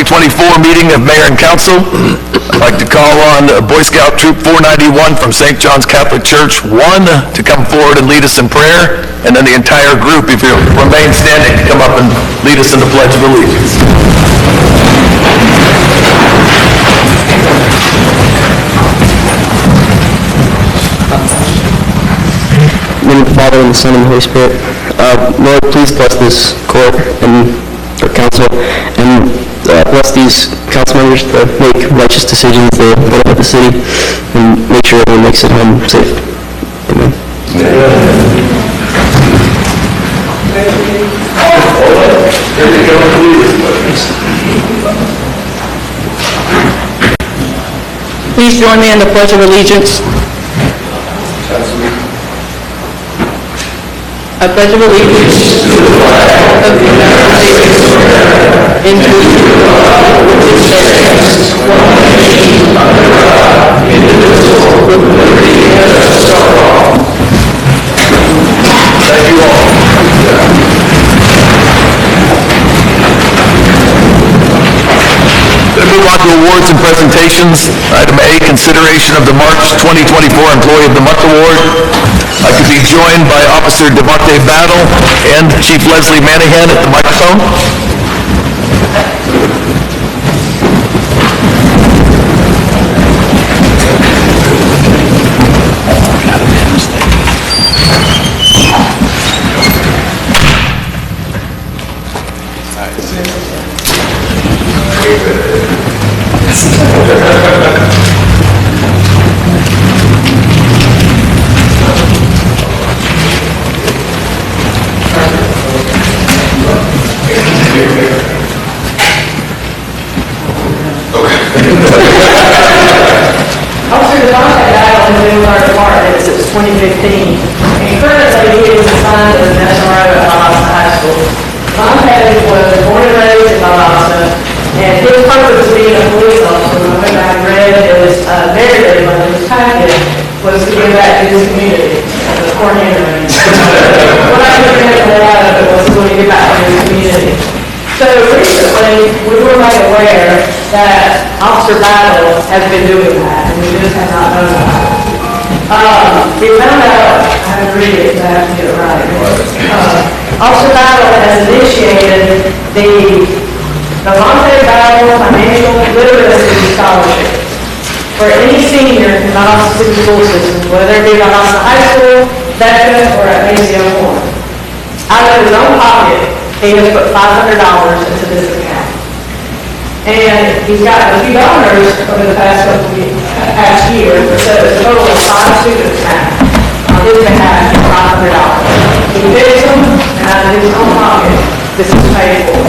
2024 meeting of Mayor and Council. I'd like to call on Boy Scout Troop 491 from St. John's Catholic Church 1 to come forward and lead us in prayer, and then the entire group, if you remain standing, to come up and lead us in the Pledge of Allegiance. In the name of the Father, and the Son, and the Holy Spirit. Lord, please bless this court and our council, and bless these council members to make righteous decisions that benefit the city, and make sure everyone makes it home safe. Amen. Please join me in the Pledge of Allegiance. I pledge allegiance to the flag of the United States of America and to the republic which stands one nation under God, indivisible, with liberty and justice for all. Thank you all. Going to move on to awards and presentations. Item A, consideration of the March 2024 Employee of the Month Award. I could be joined by Officer Devontae Battle and Chief Leslie Manahan at the microphone. Officer Devontae Battle has been with our department since 2015, and currently he is assigned to the SRO at Valdosta High School. Devontae was born and raised in Valdosta, and his purpose of being a police officer, when I read his narrative on his packet, was to give back to his community as a coordinator. What I took a lot of it was to give back to his community. So recently, we were made aware that Officer Battle has been doing that, and we just have not known about it. We found out, I have to read it, so I have to get it right. Officer Battle has initiated the Devontae Battle Financial Literacy Scholarship for any senior in the Valdosta City School System, whether it be Valdosta High School, Becca, or at ACO 1. Out of his own pocket, he has put $500 into this account. And he's gotten a few donors over the past year, so it's a total of 5 students now on his behalf for $500. He pays them, and out of his own pocket, this is paid for.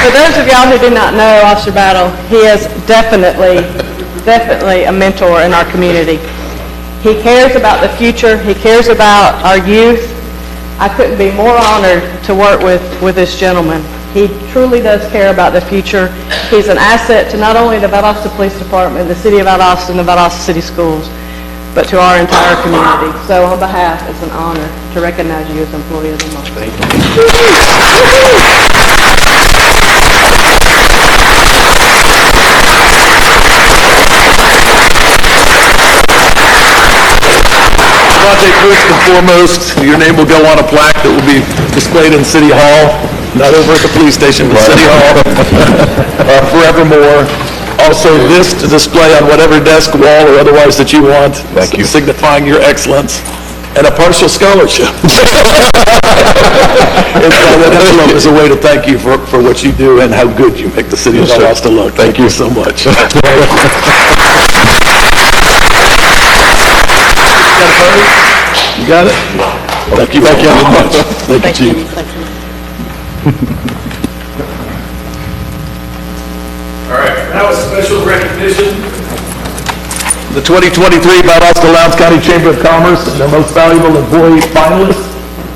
For those of y'all who do not know Officer Battle, he is definitely a mentor in our community. He cares about the future. He cares about our youth. I couldn't be more honored to work with this gentleman. He truly does care about the future. He's an asset to not only the Valdosta Police Department, the City of Valdosta, and the Valdosta City Schools, but to our entire community. So on behalf, it's an honor to recognize you as Employee of the Month. Thank you. First and foremost, your name will go on a plaque that will be displayed in City Hall, not over at the police station, but City Hall, forevermore. Also, this to display on whatever desk, wall, or otherwise that you want. Thank you. Signifying your excellence. And a partial scholarship. That envelope is a way to thank you for what you do and how good you make the city of Valdosta look. Thank you so much. You got it? Thank you very much. Thank you, Chief. All right, now a special recognition. The 2023 Valdosta Lowndes County Chamber of Commerce and their most valuable employee finalists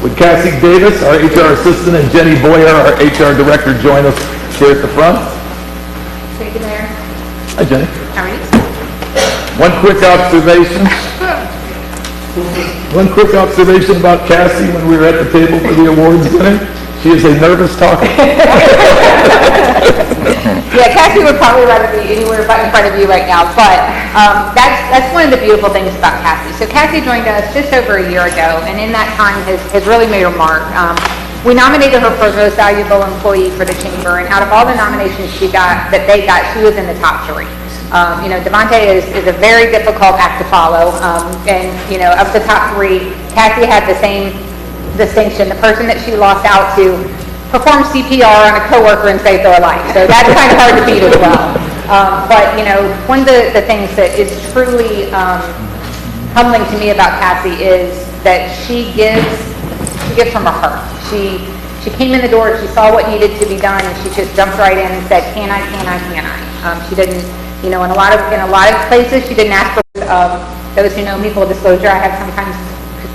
with Cassie Davis, our HR assistant, and Jenny Boyer, our HR director, join us here at the front. Thank you, Mayor. Hi, Jenny. How are you? One quick observation. One quick observation about Cassie when we were at the table for the awards dinner. She is a nervous talker. Yeah, Cassie would probably rather be anywhere but in front of you right now, but that's one of the beautiful things about Cassie. So Cassie joined us just over a year ago, and in that time has really made her mark. We nominated her for most valuable employee for the chamber, and out of all the nominations she got, she was in the top 3. Devontae is a very difficult act to follow, and, of the top 3, Cassie had the same distinction. The person that she lost out to performed CPR on a coworker and saved their life. So that's kind of hard to beat as well. But one of the things that is truly humbling to me about Cassie is that she gives from her heart. She came in the door, she saw what needed to be done, and she just jumped right in and said, can I? She didn't, in a lot of places, she didn't ask for, those who know me, full disclosure, I have sometimes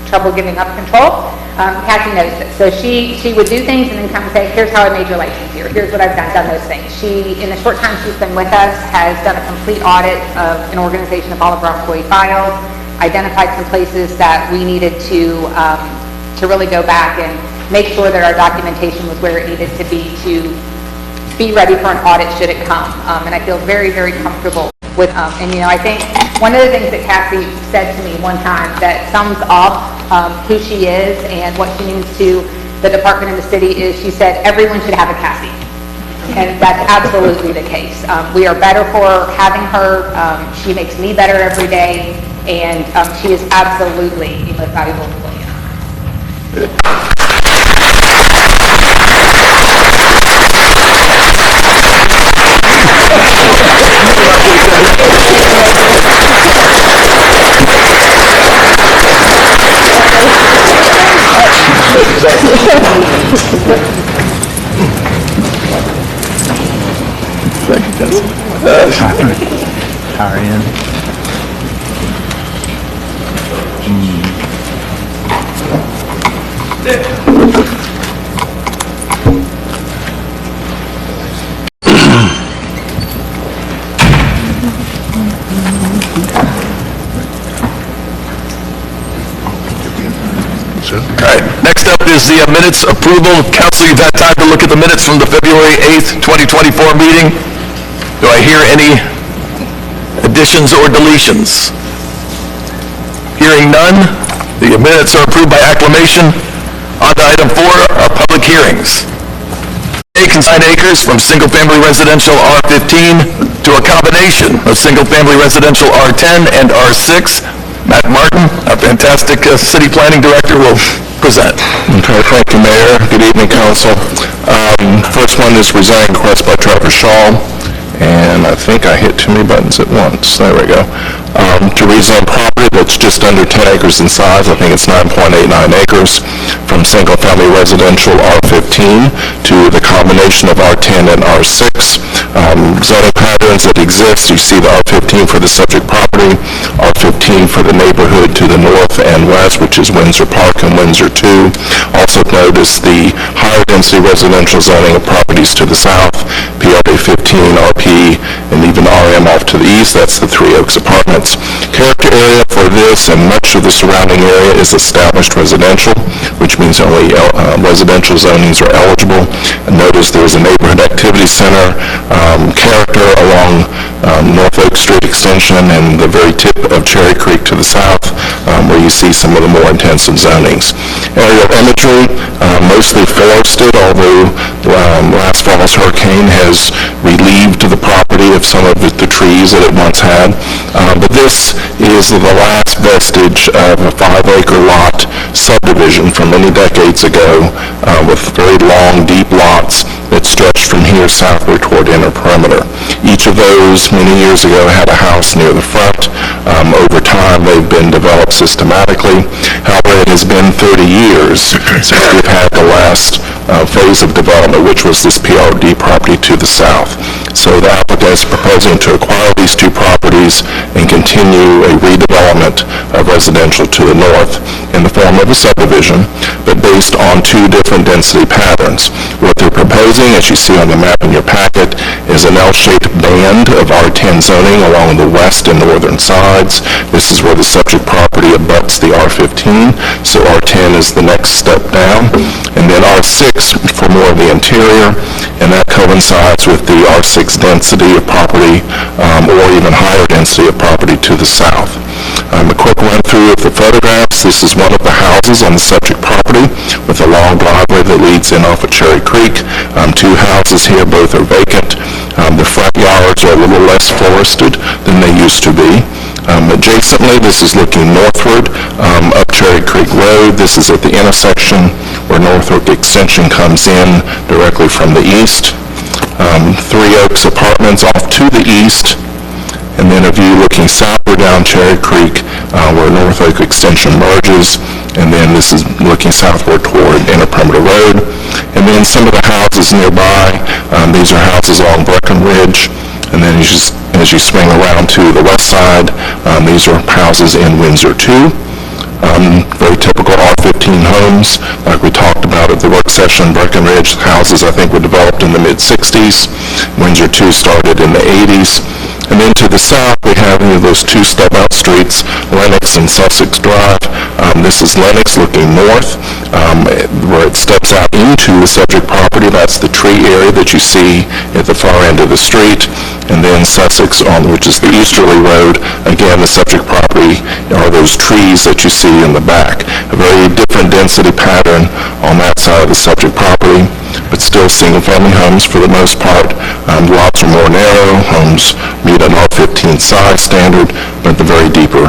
trouble giving up control. Cassie knows this. So she would do things and then come and say, here's how I made your life easier. Here's what I've done those things. She, in the short time she's been with us, has done a complete audit of an organization of all of our employee files, identified some places that we needed to really go back and make sure that our documentation was where it needed to be ready for an audit should it come. And I feel very, very comfortable with, I think one of the things that Cassie said to me one time that sums up who she is and what she means to the department and the city is she said, everyone should have a Cassie. And that's absolutely the case. We are better for having her. She makes me better every day, and she is absolutely the most valuable employee. Thank you, Councilman. How are you? All right, next up is the minutes approval. Council, you've had time to look at the minutes from the February 8th, 2024 meeting. Do I hear any additions or deletions? Hearing none, the minutes are approved by acclamation. On to item 4, public hearings. Consign acres from single-family residential R15 to a combination of single-family residential R10 and R6. Matt Martin, our fantastic city planning director, will present. Okay, thank you, Mayor. Good evening, Council. First one is rezoning request by Trevor Shaw, and I think I hit too many buttons at once. There we go. To rezone property that's just under 10 acres in size, I think it's 9.89 acres, from single-family residential R15 to the combination of R10 and R6. Zoning patterns that exist, you see the R15 for the subject property, R15 for the neighborhood to the north and west, which is Windsor Park and Windsor 2. Also notice the higher density residential zoning of properties to the south, PRA 15, RP, and even RM off to the east. That's the Three Oaks Apartments. Character area for this and much of the surrounding area is established residential, which means only residential zonings are eligible. And notice there's a neighborhood activity center character along North Oak Street extension and the very tip of Cherry Creek to the south, where you see some of the more intensive zonings. Aerial imagery, mostly forested, although last fall's hurricane has relieved the property of some of the trees that it once had. But this is the last vestige of a 5-acre lot subdivision from many decades ago with very long, deep lots that stretched from here southward toward inner perimeter. Each of those many years ago had a house near the front. Over time, they've been developed systematically. However, it has been 30 years since we've had the last phase of development, which was this PRD property to the south. So the applicant is proposing to acquire these two properties and continue a redevelopment of residential to the north. in the form of a subdivision, but based on two different density patterns. What they're proposing, as you see on the map in your packet, is an L-shaped band of R10 zoning along the west and northern sides. This is where the subject property abuts the R15, so R10 is the next step down, and then R6 for more of the interior, and that coincides with the R6 density of property, or even higher density of property to the south. A quick run through of the photographs. This is one of the houses on the subject property with a long driveway that leads in off of Cherry Creek. Two houses here, both are vacant. The front yards are a little less forested than they used to be. Adjacently, this is looking northward up Cherry Creek Road. This is at the intersection where Northwood Extension comes in directly from the east. Three Oaks Apartments off to the east, and then a view looking southward down Cherry Creek where North Oak Extension merges, and then this is looking southward toward Inner Perimeter Road. And then some of the houses nearby, these are houses along Breckenridge, and then as you swing around to the west side, these are houses in Windsor 2. Very typical R15 homes, like we talked about at the work session. Breckenridge houses, I think, were developed in the mid-60s. Windsor 2 started in the 80s. And then to the south, we have those two stub-out streets, Lenox and Sussex Drive. This is Lenox looking north, where it steps out into the subject property. That's the tree area that you see at the far end of the street. And then Sussex, which is the easterly road. Again, the subject property are those trees that you see in the back. A very different density pattern on that side of the subject property, but still single-family homes for the most part. Lots are more narrow. Homes meet an R15 size standard, but the very deeper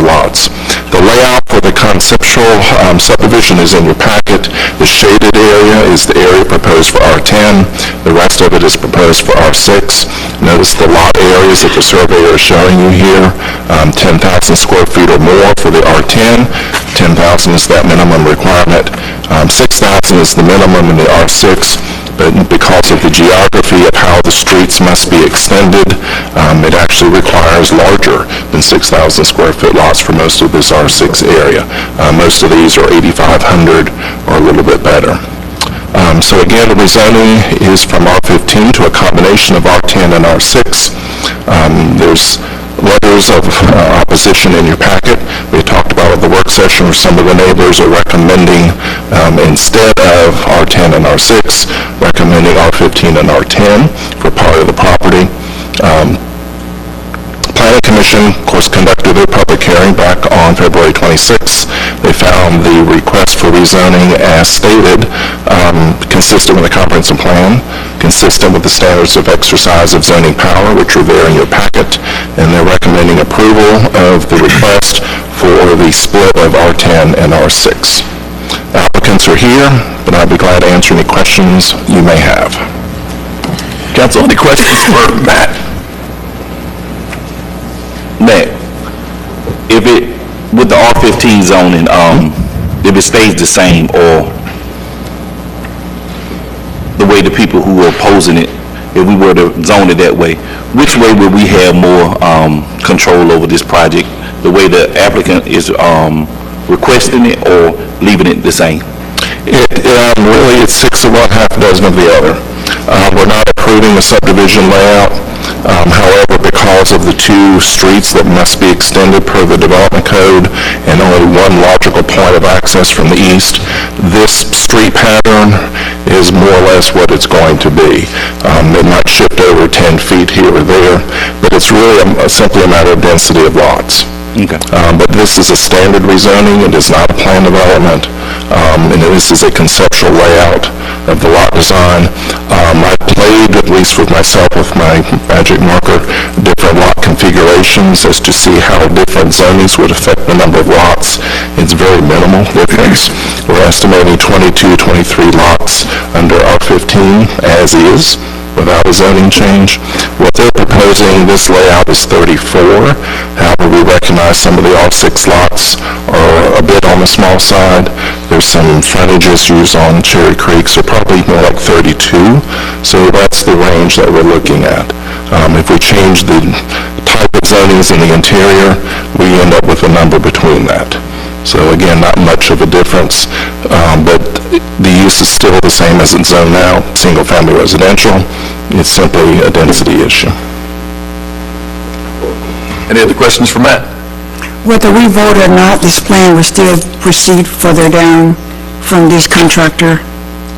lots. The layout for the conceptual subdivision is in your packet. The shaded area is the area proposed for R10. The rest of it is proposed for R6. Notice the lot areas that the surveyor is showing you here. 10,000 square feet or more for the R10. 10,000 is that minimum requirement. 6,000 is the minimum in the R6. But because of the geography of how the streets must be extended, it actually requires larger than 6,000 square foot lots for most of this R6 area. Most of these are 8,500 or a little bit better. So again, the rezoning is from R15 to a combination of R10 and R6. There's letters of opposition in your packet. We talked about at the work session where some of the neighbors are recommending, instead of R10 and R6, recommending R15 and R10 for part of the property. Planning Commission, of course, conducted their public hearing back on February 26th. They found the request for rezoning as stated consistent with the comprehensive plan, consistent with the standards of exercise of zoning power, which are there in your packet, and they're recommending approval of the request for the split of R10 and R6. Applicants are here, but I'd be glad to answer any questions you may have. Council, any questions for Matt? Matt, with the R15 zoning, if it stays the same, or the way the people who are opposing it, if we were to zone it that way, which way would we have more control over this project? The way the applicant is requesting it, or leaving it the same? Really, it's 6 of one, half a dozen of the other. We're not approving the subdivision layout. However, because of the two streets that must be extended per the development code and only one logical point of access from the east, this street pattern is more or less what it's going to be. It might shift over 10 feet here or there, but it's really simply a matter of density of lots. Okay. But this is a standard rezoning. It is not a plan development, and this is a conceptual layout of the lot design. I played, at least with myself, with my magic marker, different lot configurations as to see how different zonings would affect the number of lots. It's very minimal difference. We're estimating 22, 23 lots under R15 as is, without a zoning change. What they're proposing, this layout is 34. However, we recognize some of the R6 lots are a bit on the small side. There's some frontage issues on Cherry Creek, so probably more like 32. So that's the range that we're looking at. If we change the type of zonings in the interior, we end up with a number between that. So again, not much of a difference, but the use is still the same as it's zoned now, single-family residential. It's simply a density issue. Any other questions for Matt? Whether we vote or not, this plan will still proceed further down from this contractor,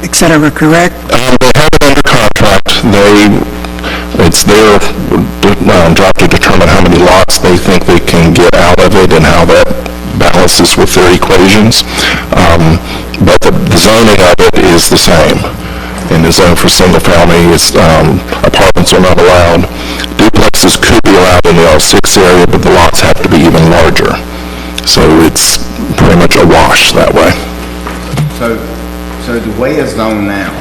et cetera, correct? They have it under contract. It's their job to determine how many lots they think they can get out of it and how that balances with their equations. But the zoning of it is the same. In the zone for single family, apartments are not allowed. Duplexes could be allowed in the R6 area, but the lots have to be even larger. So it's pretty much a wash that way. So the way it's zoned now,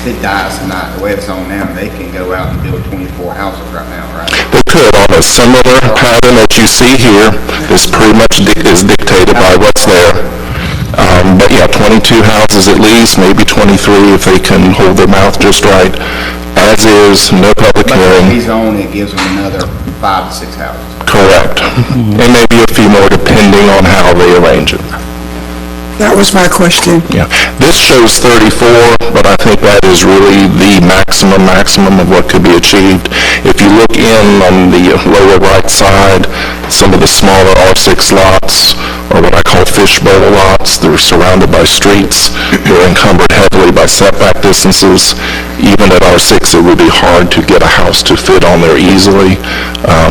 if it dies tonight, the way it's zoned now, they can go out and build 24 houses right now, right? They could, on a similar pattern that you see here, is pretty much is dictated by what's there. But yeah, 22 houses at least, maybe 23 if they can hold their mouth just right. As is, no public But if hearing. he's on, it gives them another 5 to 6 houses. Correct. And maybe a few more depending on how they arrange it. That was my question. Yeah. This shows 34, but I think that is really the maximum of what could be achieved. If you look in on the lower right side, some of the smaller R6 lots, or what I call fishbowl lots, they're surrounded by streets. They're encumbered heavily by setback distances. Even at R6, it would be hard to get a house to fit on there easily,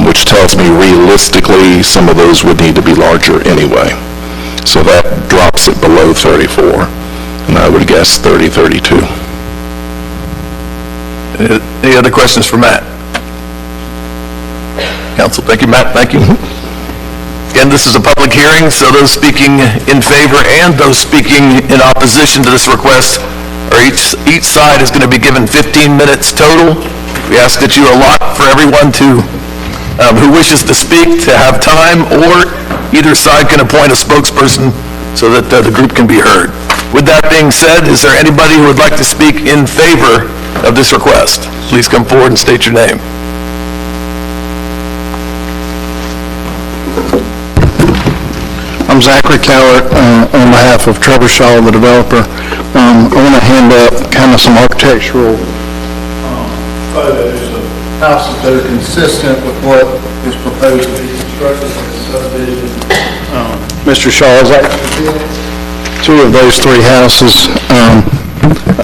which tells me realistically some of those would need to be larger anyway. So that drops it below 34, and I would guess 30, 32. Any other questions for Matt? Council, thank you, Matt, thank you. Again, this is a public hearing, so those speaking in favor and those speaking in opposition to this request, or each side is going to be given 15 minutes total. We ask that you allot for everyone who wishes to speak to have time, or either side can appoint a spokesperson so that the group can be heard. With that being said, is there anybody who would like to speak in favor of this request? Please come forward and state your name. I'm Zachary Cowart on behalf of Trevor Shaw, the developer. I want to hand up kind of some architectural photos of houses that are consistent with what is proposed to be constructed in the subdivision. Mr. Shaw has actually built 2 of those 3 houses.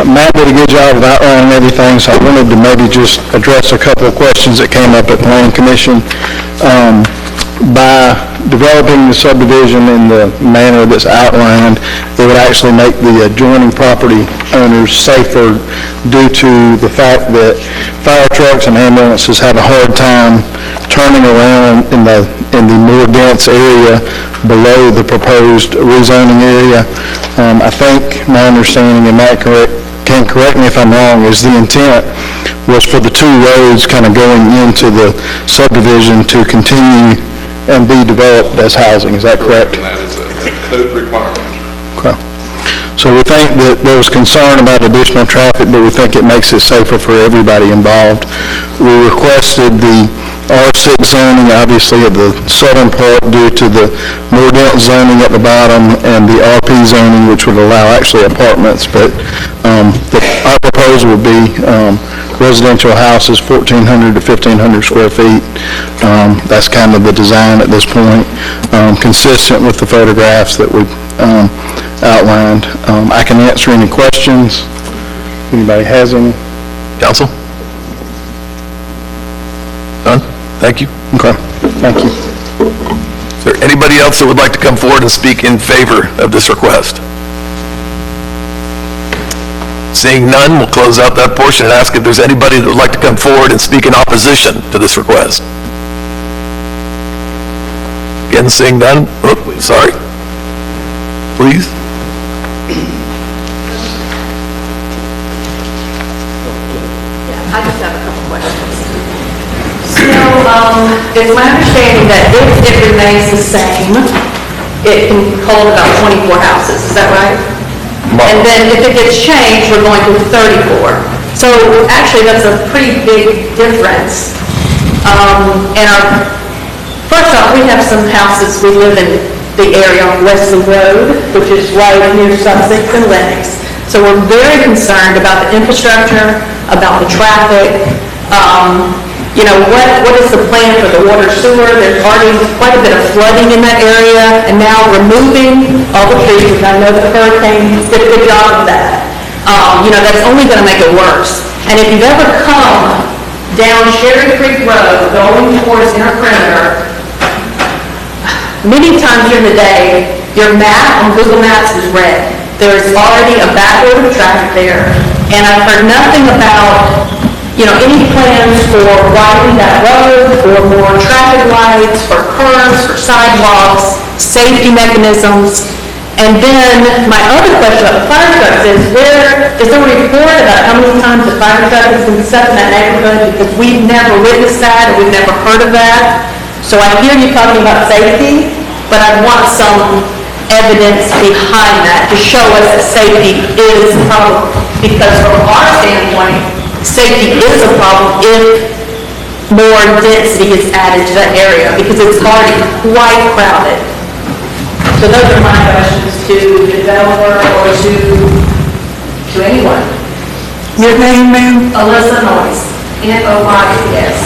Matt did a good job of outlining everything, so I wanted to maybe just address a couple of questions that came up at the Planning Commission. By developing the subdivision in the manner that's outlined, it would actually make the adjoining property owners safer due to the fact that fire trucks and ambulances have a hard time turning around in the more dense area below the proposed rezoning area. I think my understanding, and Matt can correct me if I'm wrong, is the intent was for the 2 roads kind of going into the subdivision to continue and be developed as housing. Is that correct? That is a code requirement. Okay. So we think that there was concern about additional traffic, but we think it makes it safer for everybody involved. We requested the R6 zoning, obviously, at the southern part due to the more dense zoning at the bottom, and the RP zoning, which would allow actually apartments. But our proposal would be residential houses, 1,400 to 1,500 square feet. That's kind of the design at this point, consistent with the photographs that we outlined. I can answer any questions. Anybody has any? Council? Done? Thank you. Okay, thank you. Is there anybody else that would like to come forward and speak in favor of this request? Seeing none, we'll close out that portion and ask if there's anybody that would like to come forward and speak in opposition to this request. Again, seeing none, sorry. Please. I just have a couple questions. So, it's my understanding that if it remains the same, it can hold about 24 houses, is that right? And then if it gets changed, we're going to 34. So actually, that's a pretty big difference. And first off, we have some houses we live in the area on Wesley Road, which is right near Sussex and Lennox. So we're very concerned about the infrastructure, about the traffic. What is the plan for the water sewer? There's already quite a bit of flooding in that area, and now removing all the trees, which I know the hurricane did a good job of that. That's only going to make it worse. And if you've ever come down Sherry Creek Road going towards Inner Perimeter, many times during the day, your map on Google Maps is red. There's already a backload of traffic there, and I've heard nothing about, any plans for widening that road, or more traffic lights, for curbs, for sidewalks, safety mechanisms. And then my other question about the fire trucks is, is there a report about how many times the fire truck has been stuck in that neighborhood? Because we've never witnessed that, or we've never heard of that. So I hear you talking about safety, but I want some evidence behind that to show us that safety is a problem. Because from our standpoint, safety is a problem if more density is added to that area, because it's already quite crowded. So those are my questions to the developer or to anyone. Your name, ma'am? Alyssa Noyes, N-O-Y-E-S.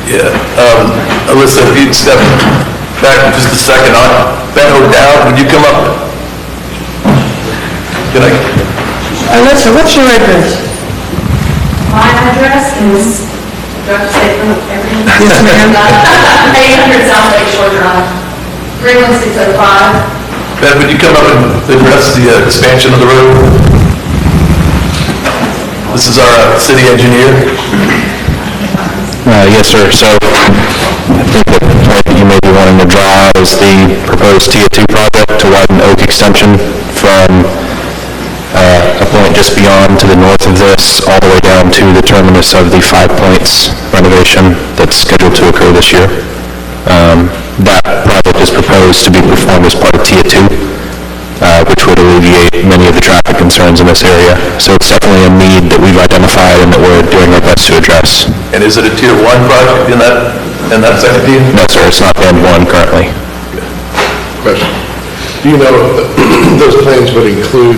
Yeah, Alyssa, if you'd step back just a second, Ben O'Dowd, would you come up? Alyssa, what's your address? My address is, do I have to say everything? Yes, ma'am. 800 South Lake Shore Drive, 31605. Ben, would you come up and address the expansion of the road? This is our city engineer. Yes, sir. So I think the point that you may be wanting to draw is the proposed Tier 2 project to widen Oak Extension from a point just beyond to the north of this, all the way down to the terminus of the 5 Points renovation that's scheduled to occur this year. That project is proposed to be performed as part of Tier 2, which would alleviate many of the traffic concerns in this area. So it's definitely a need that we've identified and that we're doing our best to address. And is it a Tier 1 project in that second tier? No, sir, it's not Band 1 currently. Question. Do you know if those plans would include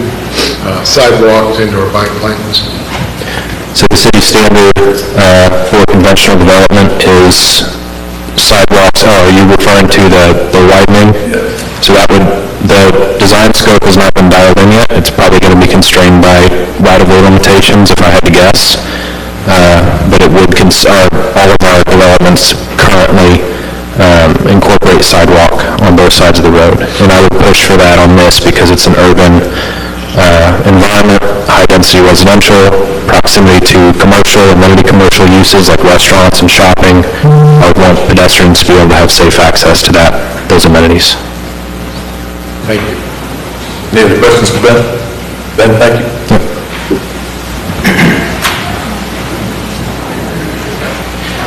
sidewalks, indoor bike lanes? So the city standard for conventional development is sidewalks. Oh, are you referring to the widening? Yes. So the design scope has not been dialed in yet. It's probably going to be constrained by right-of-way limitations, if I had to guess. But it would all of our developments currently incorporate sidewalk on both sides of the road. And I would push for that on this because it's an urban environment, high-density residential, proximity to commercial, amenity commercial uses like restaurants and shopping. I would want pedestrians to be able to have safe access to those amenities. Thank you. Any other questions for Ben? Ben, thank you.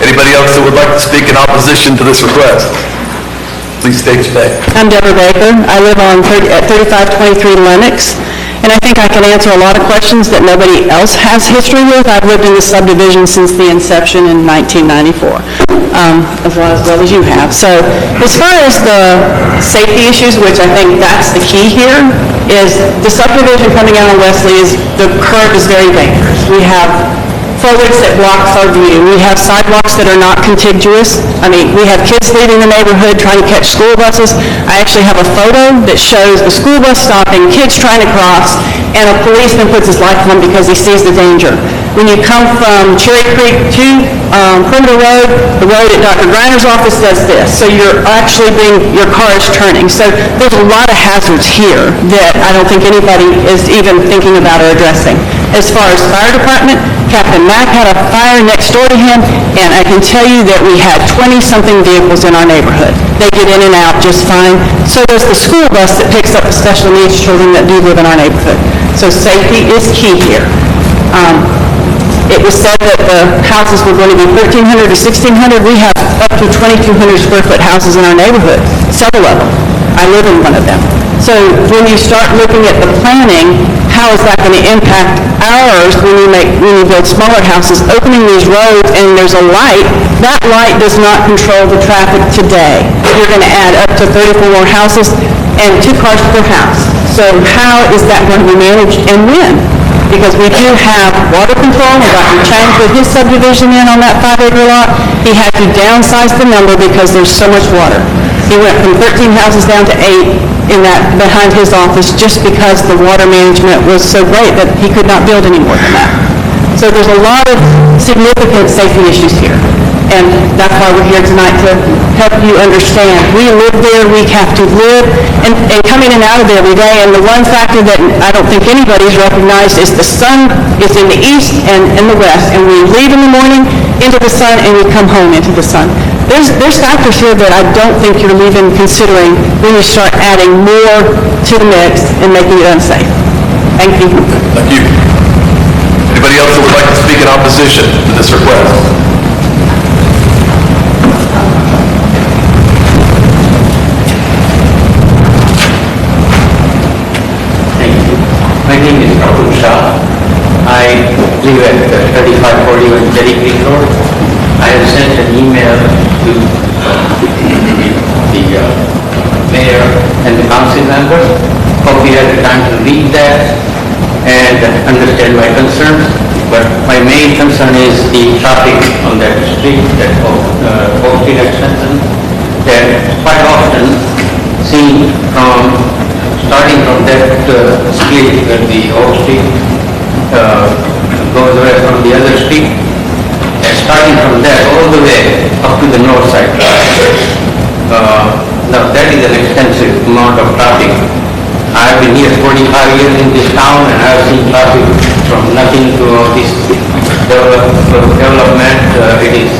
Anybody else that would like to speak in opposition to this request? Please state your name. I'm Deborah Baker. I live at 3523 Lennox, and I think I can answer a lot of questions that nobody else has history with. I've lived in this subdivision since the inception in 1994, as well as you have. So as far as the safety issues, which I think that's the key here, is the subdivision coming out of Wesley the curve is very dangerous. We have foliage that blocks our view. We have sidewalks that are not contiguous. We have kids leaving the neighborhood trying to catch school buses. I actually have a photo that shows the school bus stopping, kids trying to cross, and a policeman puts his life on them because he sees the danger. When you come from Cherry Creek to Perimeter Road, the road at Dr. Griner's office does this. So your car is turning. So there's a lot of hazards here that I don't think anybody is even thinking about or addressing. As far as fire department, Captain Mack had a fire next door to him, and I can tell you that we had 20-something vehicles in our neighborhood. They get in and out just fine. So does the school bus that picks up the special needs children that do live in our neighborhood. So safety is key here. It was said that the houses were going to be 1,300 to 1,600. We have up to 2,200 square foot houses in our neighborhood, several of them. I live in one of them. So when you start looking at the planning, how is that going to impact ours when you build smaller houses? Opening these roads and there's a light, that light does not control the traffic today. You're going to add up to 34 more houses and 2 cars per house. So how is that going to be managed and when? Because we do have water control. Dr. Chang put his subdivision in on that 5-acre lot. He had to downsize the number because there's so much water. He went from 13 houses down to 8 in that, behind his office, just because the water management was so great that he could not build any more than that. So there's a lot of significant safety issues here. And that's why we're here tonight, to help you understand. We live there, we have to live, and come in and out of there every day. And the one factor that I don't think anybody's recognized is the sun is in the east and in the west. And we leave in the morning into the sun, and we come home into the sun. There's factors here that I don't think you're even considering when you start adding more to the mix and making it unsafe. Thank you. Thank you. Anybody else that would like to speak in opposition to this request? My name is Rahul Shah. I live at 3541 Cherry Creek Road. I have sent an email to the mayor and the council members. Hope you had the time to read that and understand my concerns. But my main concern is the traffic on that street, that Oak Street extension, that quite often seen from starting from that split where the Oak Street goes away from the other street, and starting from there all the way up to the north side. Now that is an extensive amount of traffic. I've been here 45 years in this town, and I've seen traffic from nothing to all this development. It is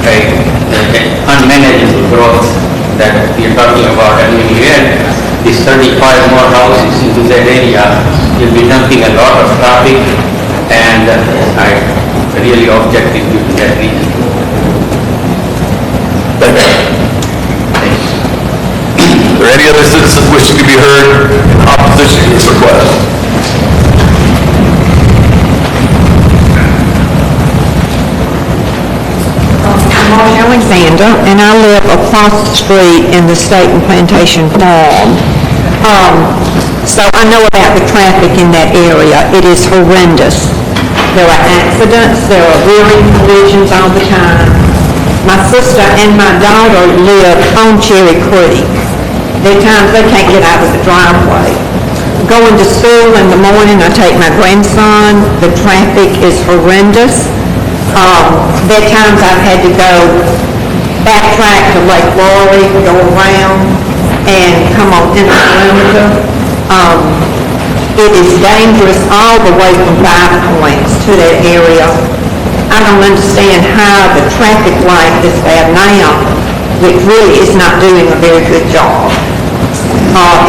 an unmanageable growth that we are talking about. And when you add these 35 more houses into that area, you'll be dumping a lot of traffic, and I really object due to that reason. Are there any other citizens wishing to be heard in opposition to this request? I'm Alexander, and I live across the street in the State and Plantation Farm. So I know about the traffic in that area. It is horrendous. There are accidents, there are rear-end collisions all the time. My sister and my daughter live on Cherry Creek. There are times they can't get out of the driveway. Going to school in the morning, I take my grandson. The traffic is horrendous. There are times I've had to go backtrack to Lake Lowry, go around, and come on Interplaneta. It is dangerous all the way from 5 Points to that area. I don't understand how the traffic light is bad now, which really is not doing a very good job.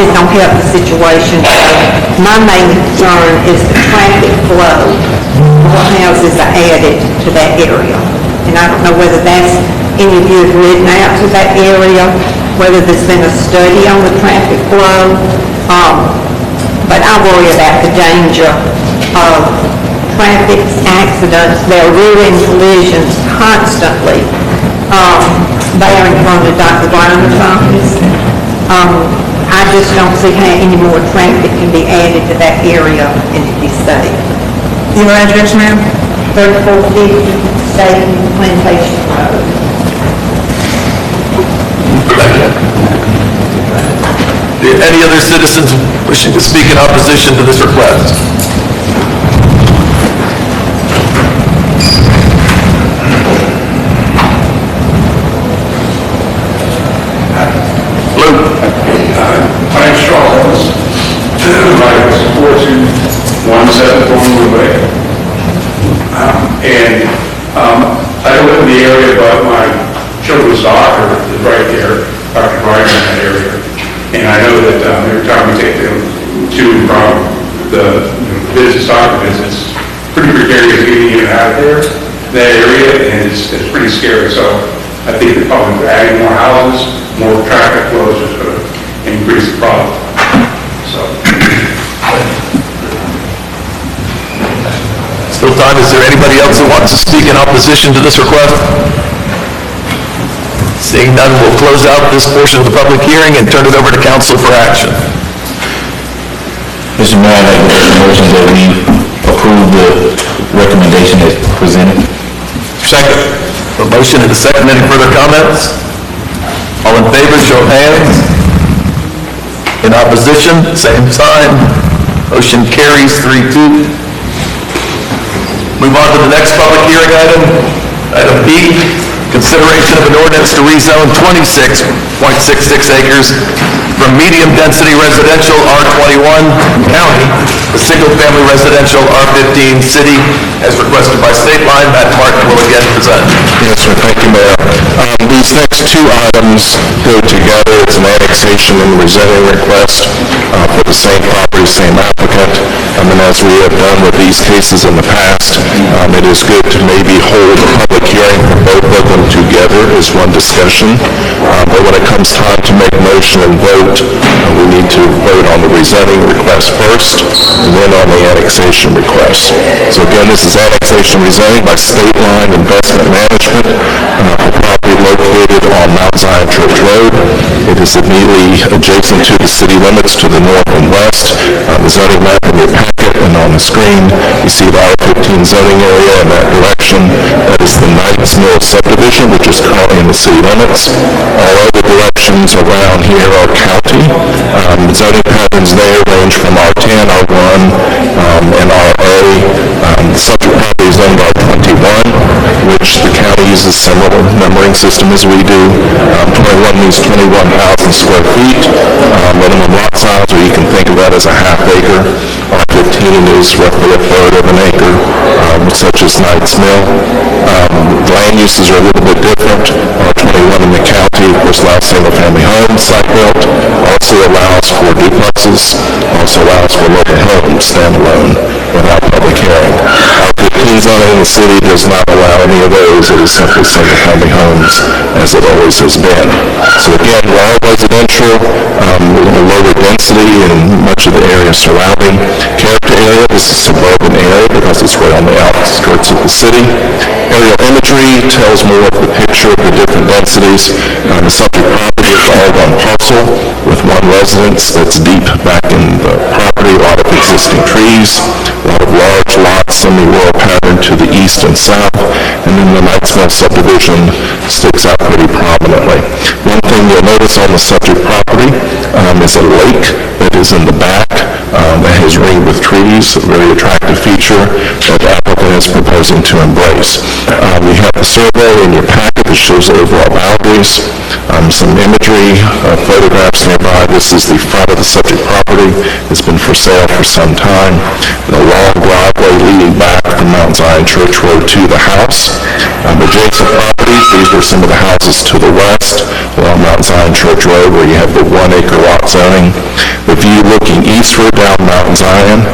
It don't help the situation. My main concern is the traffic flow. What houses are added to that area? And I don't know whether that's any of you have ridden out to that area, whether there's been a study on the traffic flow. But I worry about the danger of traffic accidents. There are rear-end collisions constantly there in front of Dr. Briner's office. I just don't see how any more traffic can be added to that area and it be safe. Your address, ma'am? 3450 State and Plantation Road. Any other citizens wishing to speak in opposition to this request? My name's Charles. I support you 174 Way. And I don't live in the area, but my children's doctor is right there, Dr. Brian, in that area. And I know that every time we take them to and from the business doctor visits, pretty precarious getting in and out of there, that area, and it's pretty scary. So I think that probably adding more houses, more traffic flow is just going to increase the problem. else who wants to speak in opposition to this request? Seeing none, we'll close out this portion of the public hearing and turn it over to council for action. Mr. Mayor, I'd like to make a motion that we approve the recommendation as presented. Second. A motion and a second. Any further comments? All in favor, show of hands. In opposition, same sign. Motion carries 3-2. Move on to the next public hearing item. Item B, consideration of an ordinance to rezone 26.66 acres from medium-density residential R21 county to single-family residential R15 city, as requested by State Line. Matt Martin will again present. Yes, sir. Thank you, Mayor. These next two items go together. It's an annexation and rezoning request for the same property, same applicant. And as we have done with these cases in the past, it is good to maybe hold a public hearing for both of them together as one discussion. But when it comes time to make motion and vote, we need to vote on the rezoning request first and then on the annexation request. So again, this is annexation rezoning by State Line Investment Management for property located on Mount Zion Church Road. It is immediately adjacent to the city limits to the north and west. The zoning map in your packet and on the screen, you see the R15 zoning area in that direction. That is the Knights Mill subdivision, which is currently in the city limits. All other directions around here are county. Zoning patterns there range from R10, R1, and RA. The subject property is owned R21, which the county uses similar numbering system as we do. 21 means 21,000 square feet. Minimum lot size, or you can think of that as a half acre. R15 is roughly a third of an acre, such as Knights Mill. Land uses are a little bit different. R21 in the county, of course, allows single-family homes, site built, also allows for duplexes, also allows for mobile homes, standalone, without public hearing. R15 zoning in the city does not allow any of those. It is simply single-family homes, as it always has been. So again, we're all residential, lower density in much of the area surrounding. Character area, this is suburban area because it's right on the outskirts of the city. Aerial imagery tells more of the picture of the different densities. The subject property is all one parcel with one residence that's deep back in the property, a lot of existing trees, a lot of large lots, semi-rural pattern to the east and south, and then the Knights Mill subdivision sticks out pretty prominently. One thing you'll notice on the subject property is a lake that is in the back that has ringed with trees, a very attractive feature that the applicant is proposing to embrace. We have the survey in your packet that shows the overall boundaries, some imagery, photographs nearby. This is the front of the subject property. It's been for sale for some time. The long driveway leading back from Mount Zion Church Road to the house. Adjacent properties, these are some of the houses to the west along Mount Zion Church Road where you have the 1 acre lot zoning. The view looking eastward down Mount Zion,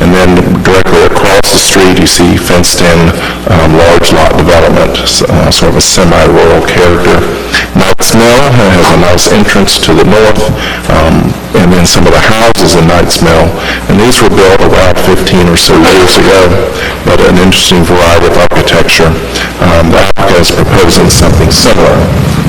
and then directly across the street you see fenced-in large lot development, sort of a semi-rural character. Knights Mill has a nice entrance to the north, and then some of the houses in Knights Mill, and these were built around 15 or so years ago, but an interesting variety of architecture. The applicant is proposing something similar.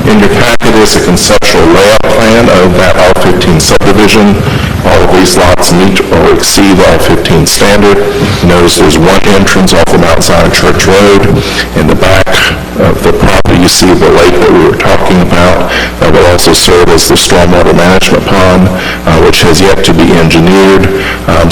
In your packet is a conceptual layout plan of that R15 subdivision. All of these lots meet or exceed the R15 standard. Notice there's one entrance off the Mount Zion Church Road. In the back of the property, you see the lake that we were talking about. That will also serve as the stormwater management pond, which has yet to be engineered.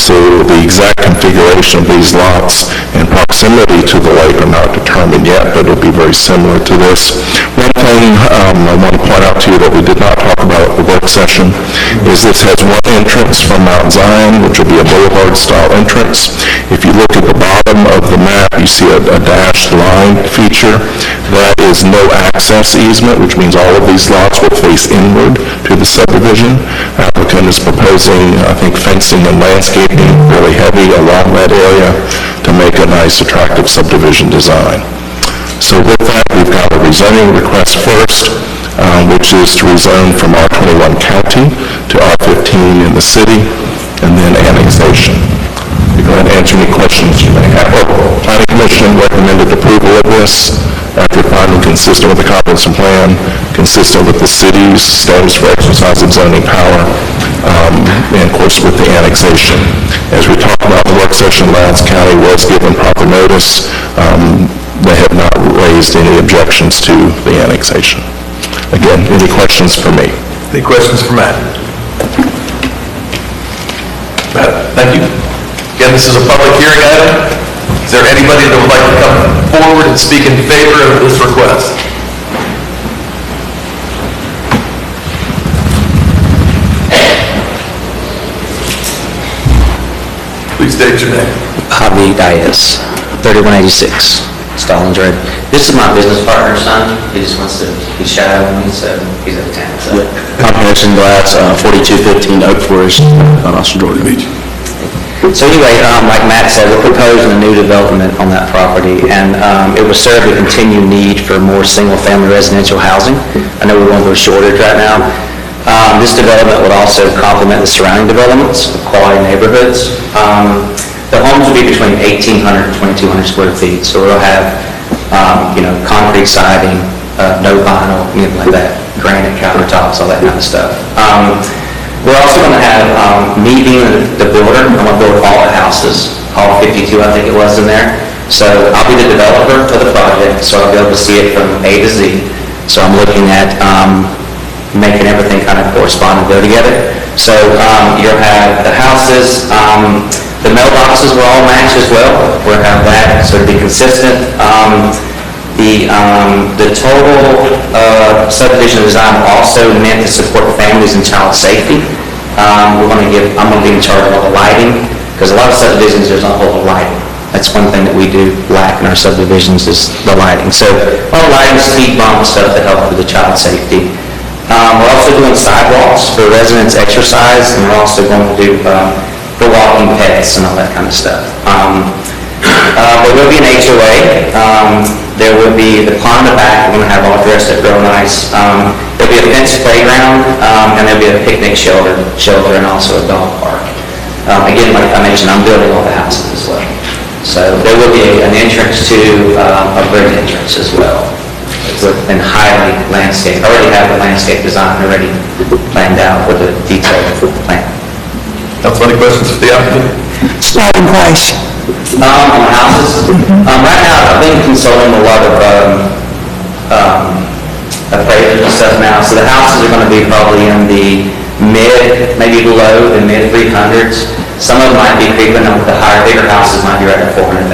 So the exact configuration of these lots and proximity to the lake are not determined yet, but it'll be very similar to this. One thing I want to point out to you that we did not talk about at the work session is this has one entrance from Mount Zion, which will be a boulevard-style entrance. If you look at the bottom of the map, you see a dashed line feature. That is no access easement, which means all of these lots will face inward to the subdivision. Applicant is proposing, I think, fencing and landscaping really heavy along that area to make a nice, attractive subdivision design. So with that, we've got a rezoning request first, which is to rezone from R21 county to R15 in the city, and then annexation. You go ahead and answer any questions you may have. Planning Commission recommended approval of this after finding consistent with the comprehensive plan, consistent with the city's standards for exercise of zoning power, and of course with the annexation. As we talked about in the work session, Lowndes County was given proper notice. They have not raised any objections to the annexation. Again, any questions for me? Any questions for Matt? Matt, thank you. Again, this is a public hearing item. Is there anybody that would like to come forward and speak in favor of this request? Please state your name. Javi Diaz, 3186 Stallings Road. This is my business partner's son. He just wants to be shadowing me, so he's out of town. So. I'm Harrison Glass, 4215 Oak Forest, Valdosta, Georgia. So anyway, like Matt said, we're proposing a new development on that property, and it will serve the continued need for more single-family residential housing. I know we're going through a shortage right now. This development would also complement the surrounding developments of quality neighborhoods. The homes will be between 1,800 and 2,200 square feet, so we'll have, concrete siding, no vinyl, anything like that, granite countertops, all that kind of stuff. We're also going to have, me being the builder, I'm going to build all the houses, all 52 I think it was in there. So I'll be the developer for the project, so I'll be able to see it from A to Z. So I'm looking at making everything kind of correspond and go together. So you'll have the houses, the mailboxes will all match as well. We'll have that, so it'll be consistent. The total subdivision design also meant to support families and child safety. I'm going to be in charge of all the lighting, because a lot of subdivisions, there's not a whole lot of lighting. That's one thing that we do lack in our subdivisions is the lighting. So all the lighting, speed bumps, stuff to help with the child safety. We're also doing sidewalks for residents exercise, and we're also going to do for walking pets and all that kind of stuff. There will be an HOA. There will be the pond in the back. We're going to have all dressed up real nice. There'll be a fenced playground, and there'll be a picnic shelter, and also a dog park. Again, like I mentioned, I'm building all the houses as well. So there will be an entrance to a brick entrance as well, and highly landscaped. I already have the landscape design already planned out with a detailed plan. Council, any questions for the applicant? Starting price. On the houses, right now I've been consulting a lot of appraisers and stuff now. So the houses are going to be probably in the maybe below the mid 300s. Some of them might be creeping up. The higher, bigger houses might be right at 400,000.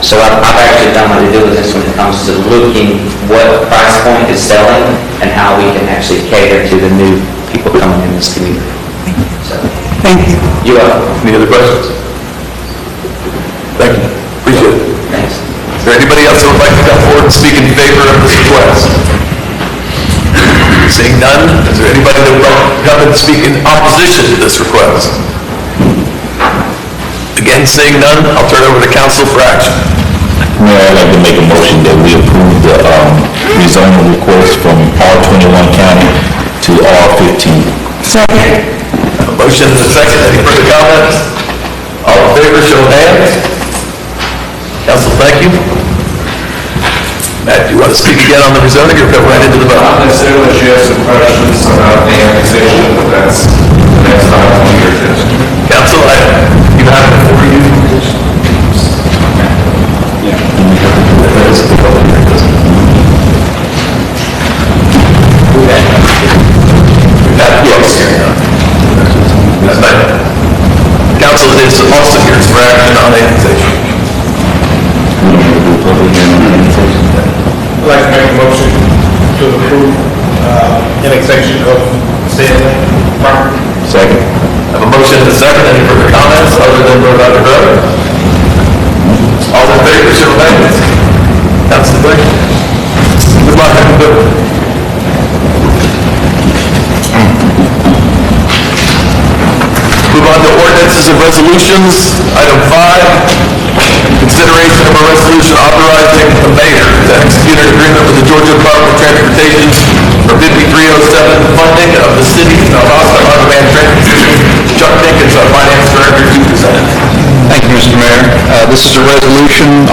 So I've actually done my due diligence when it comes to looking what price point is selling and how we can actually cater to the new people coming in this community. So, thank you. You're welcome. Any other questions? Thank you. Appreciate it. Thanks. Is there anybody else that would like to come forward and speak in favor of this request? Seeing none, is there anybody that would like to come and speak in opposition to this request? Again, seeing none, I'll turn it over to council for action. Mayor, I'd like to make a motion that we approve the rezoning request from R21 County to R15. Second. A motion and a second. Any further comments? All in favor, show of hands. Council, thank you. Matt, do you want to speak again on the rezoning or go right into the vote? Not necessarily, she has some questions about the annexation, but that's the next item on your agenda. Council, you have it before you. Council is also here for action on annexation. I'd like to make a motion to approve annexation of Stanley property. Second. I have a motion and a second. Any further comments other than vote out of vote? All in favor, show of hands. Council, thank you. Good luck, everybody. Move on to ordinances and resolutions. Item 5, consideration of a resolution authorizing the mayor to execute an agreement with the Georgia Department of Transportation for 5307 funding of the city of Valdosta on-demand transportation. Chuck Dinkins, our finance director, to present. Thank you, Mr. Mayor. This is a resolution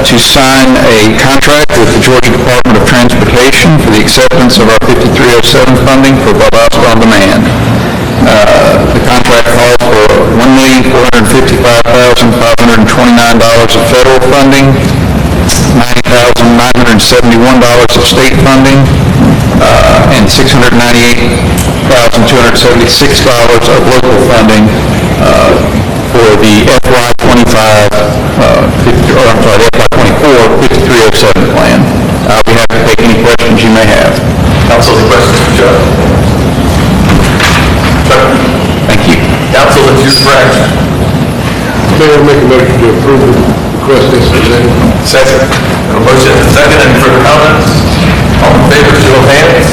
to sign a contract with the Georgia Department of Transportation for the acceptance of our 5307 funding for Valdosta On Demand. The contract calls for $1,455,529 of federal funding, $90,971 of state funding, and $698,276 of local funding for the FY24 5307 plan. I'll be happy to take any questions you may have. Council, any questions for Chuck? Chuck? Thank you. Council, it's your fraction. Mayor, make a motion to approve the request as presented. Second. A motion and a second. Any further comments? All in favor, show of hands.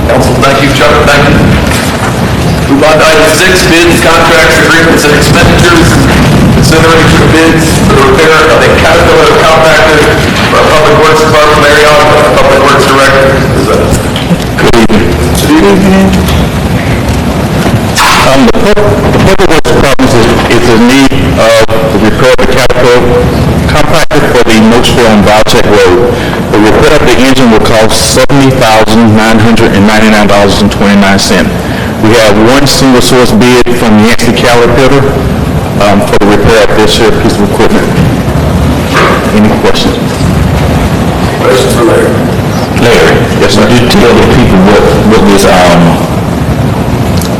Council, thank you. Chuck, thank you. Move on to item 6, bids, contracts, agreements, and expenditures. Consideration of bids for the repair of a Caterpillar compactor for our Public Works Department. Mary Ellen, Public Works Director. Good evening. The Public Works Department is in need of the repair of the Caterpillar compactor for the Moatsville and Valtech Road. The repair of the engine will cost $70,999.29. We have one single source bid from Yancey Caterpillar for the repair of this here piece of equipment. Any questions? Questions for Larry? Larry, yes, sir. Did you tell the people what this,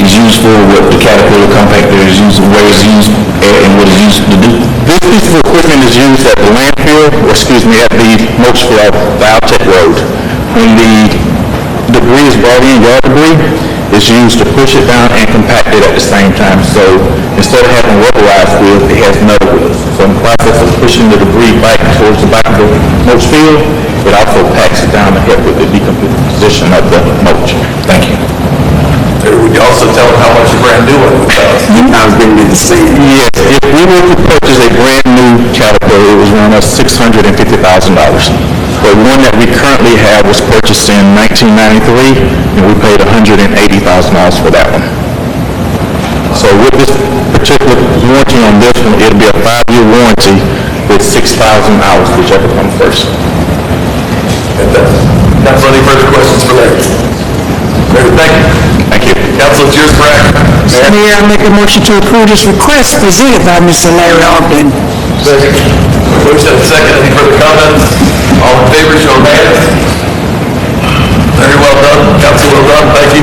is used for, what the Caterpillar compactor is used, where it's used, and what it's used to do? This piece of equipment is used at the landfill, or excuse me, at the Moatsville Valtech Road. When the debris is brought in, yard debris, is used to push it down and compact it at the same time. So instead of having rubberized wheels, it has metal wheels. So in the process of pushing the debris back towards the back of the mulch field, it also packs it down to help with the decomposition of the mulch. Thank you. Would you also tell them how much a brand new one would cost? I was going to be the same. Yes, if we were to purchase a brand new Caterpillar, it was around $650,000. The one that we currently have was purchased in 1993, and we paid $180,000 for that one. So with this particular warranty on this one, it'll be a 5-year warranty with 6,000 hours, whichever comes first. Council, any further questions for Larry? Larry, thank you. Thank you. Council, it's yours for action. Mayor, I make a motion to approve this request presented by Mr. Larry Ogden. Second. Motion and second. Any further comments? All in favor, show of hands. Very well done. Council, well done. Thank you.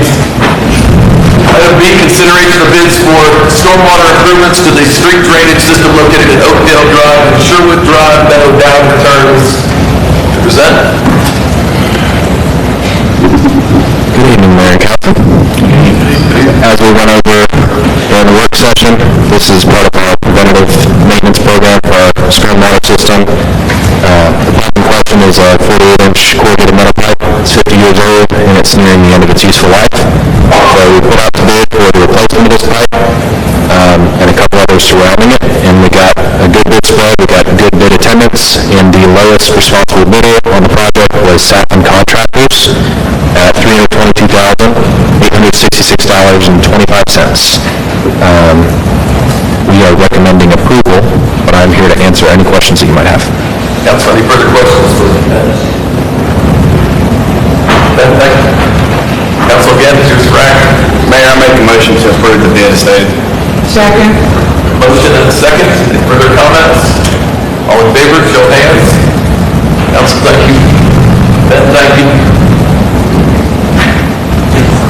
Item B, consideration of bids for stormwater improvements to the street drainage system located at Oakdale Drive and Sherwood Drive, Meadow Down returns. To present. Good evening, Mayor and Council. As we went over during the work session, this is part of our preventative maintenance program for our stormwater system. The pipe in question is a 48-inch corrugated metal pipe. It's 50 years old, and it's nearing the end of its useful life. So we put out to bid for the replacement of this pipe and a couple others surrounding it, and we got a good bid spread. We got good bid attendance, and the lowest responsible bidder on the project was Saffin Contractors at $322,866.25. We are recommending approval, but I'm here to answer any questions that you might have. Council, any further questions for Ben? Thank you. Council, again, it's yours for action. Mayor, I make a motion to approve the bid as stated. Second. Motion and a second. Any further comments? All in favor, show of hands. Council, thank you. Ben, thank you.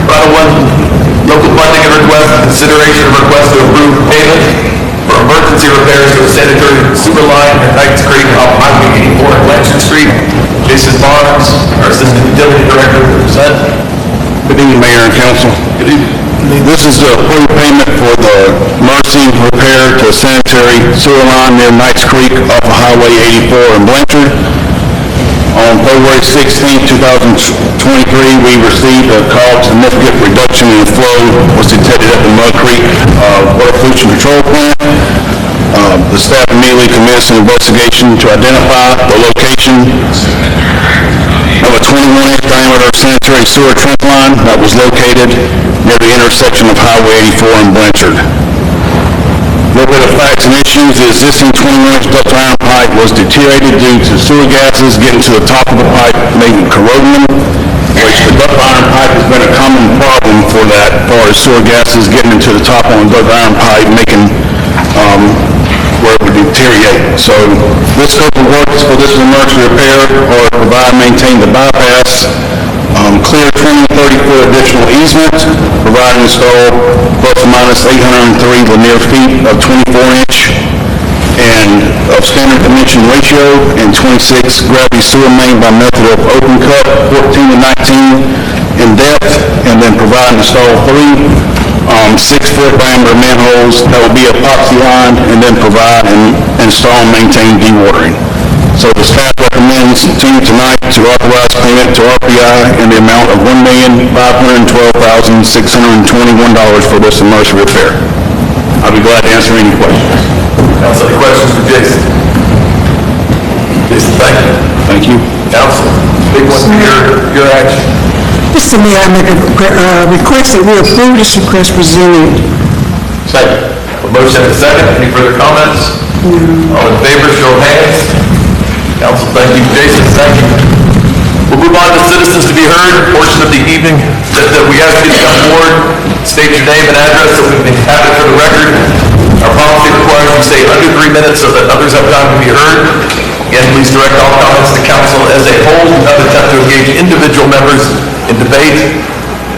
Final one, local funding and request, consideration of request to approve payment for emergency repairs to a sanitary sewer line at Knights Creek off Highway 84 and Blanchard Street. Jason Barnes, our Assistant Utility Director, will present. Good evening, Mayor and Council. Good evening. This is the approved payment for the emergency repair to a sanitary sewer line near Knights Creek off of Highway 84 in Blanchard. On February 16, 2023, we received a call to significant reduction in flow was detected at the Mud Creek Water Pollution Control Plant. The staff immediately commenced an investigation to identify the location of a 21-inch diameter sanitary sewer trunk line that was located near the intersection of Highway 84 and Blanchard. little bit of facts and issues. The existing 21-inch ductile iron pipe was deteriorated due to sewer gases getting to the top of the pipe, making corroding them, which the ductile iron pipe has been a common problem for that, as far as sewer gases getting into the top on the ductile iron pipe, making where it would deteriorate. So this scope of works for this emergency repair or provide and maintain the bypass, clear 20-30-foot additional easement, provide and install plus or minus 803 linear feet of 24-inch and of standard dimension ratio and 26 gravity sewer main by method of open cut, 14 to 19 in depth, and then provide and install 3 6-foot diameter manholes that will be epoxy lined, and then provide and install and maintain dewatering. So the staff recommends to you tonight to authorize payment to RPI in the amount of $1,512,621 for this emergency repair. I'll be glad to answer any questions. Council, any questions for Jason? Jason, thank you. Thank you. Council, big one for your action. Mr. Mayor, I make a request that we approve this request presented. Second. A motion and a second. Any further comments? All in favor, show of hands. Council, thank you. Jason, thank you. We'll move on to citizens to be heard, portion of the evening that we ask you to come forward, state your name and address so we can have it for the record. Our policy requires you stay under 3 minutes so that others have time to be heard. Again, please direct all comments to council as a whole. Do not attempt to engage individual members in debate.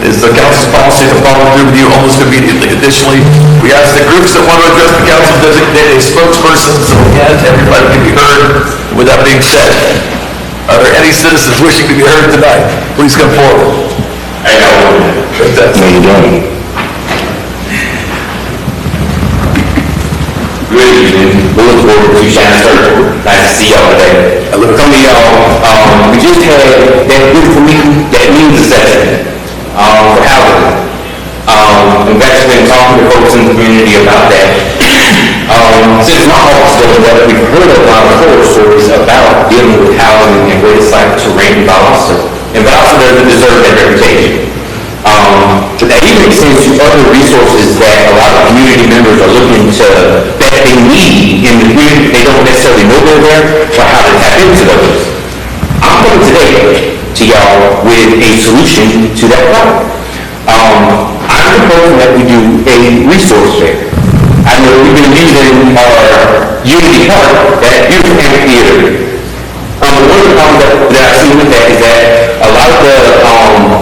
It is the council's policy to follow through with you almost immediately. Additionally, we ask that groups that want to address the council designate a spokesperson so again, everybody can be heard. With that being said, are there any citizens wishing to be heard tonight? Please come forward. Hey, how are you? How you doing? Good evening. We look forward to Shannon Circle. Nice to see y'all today. Some of y'all, we just had that beautiful meeting, that means session, for housing. We've actually been talking to folks in the community about that. Since my office doesn't work, we've heard a lot of horror stories about dealing with housing and what it's like to rent in Valdosta. And Valdosta doesn't deserve that reputation. That even extends to other resources that a lot of community members are looking to, that they need in the community. They don't necessarily know they're there or how to tap into those. I'm coming today to y'all with a solution to that problem. I'm proposing that we do a resource fair. I know we've been using our Unity Park, that beautiful amphitheater. One of the problems that I've seen with that is that a lot of the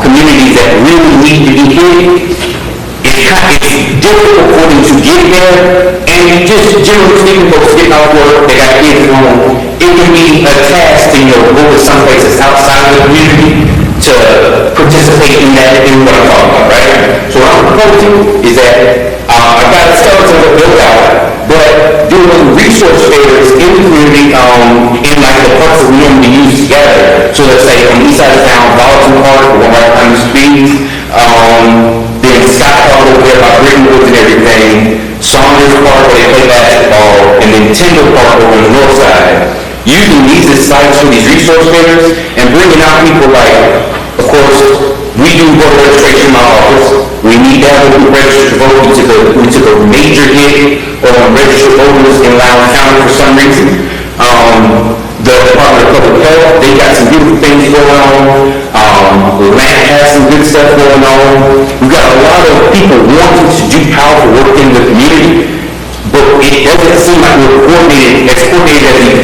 communities that really need to be hit, it's difficult for them to get there, and just generally speaking, folks getting off work, they got kids at home, it can be a task to, go to some places outside of the community to participate in that, in what I'm talking about, right? So what I'm proposing is that I've got a skeleton of built out, but doing resource fairs in the community, in like the parks that we normally use together. So let's say on the east side of town, Valdosta Park, or right behind the streets, then Scott Park over there by Brickenwood and everything, Saunders Park where they play basketball, and then Tyndall Park over on the north side. Using these as sites for these resource fairs and bringing out people like, of course, we do voter registration in my office. We need to have people registered to vote. We took a major hit on registered voters in Loudoun County for some reason. The Department of Public Health, they got some beautiful things going on. LANT has some good stuff going on. We've got a lot of people wanting to do powerful work in the community, but it doesn't seem like we're coordinated as we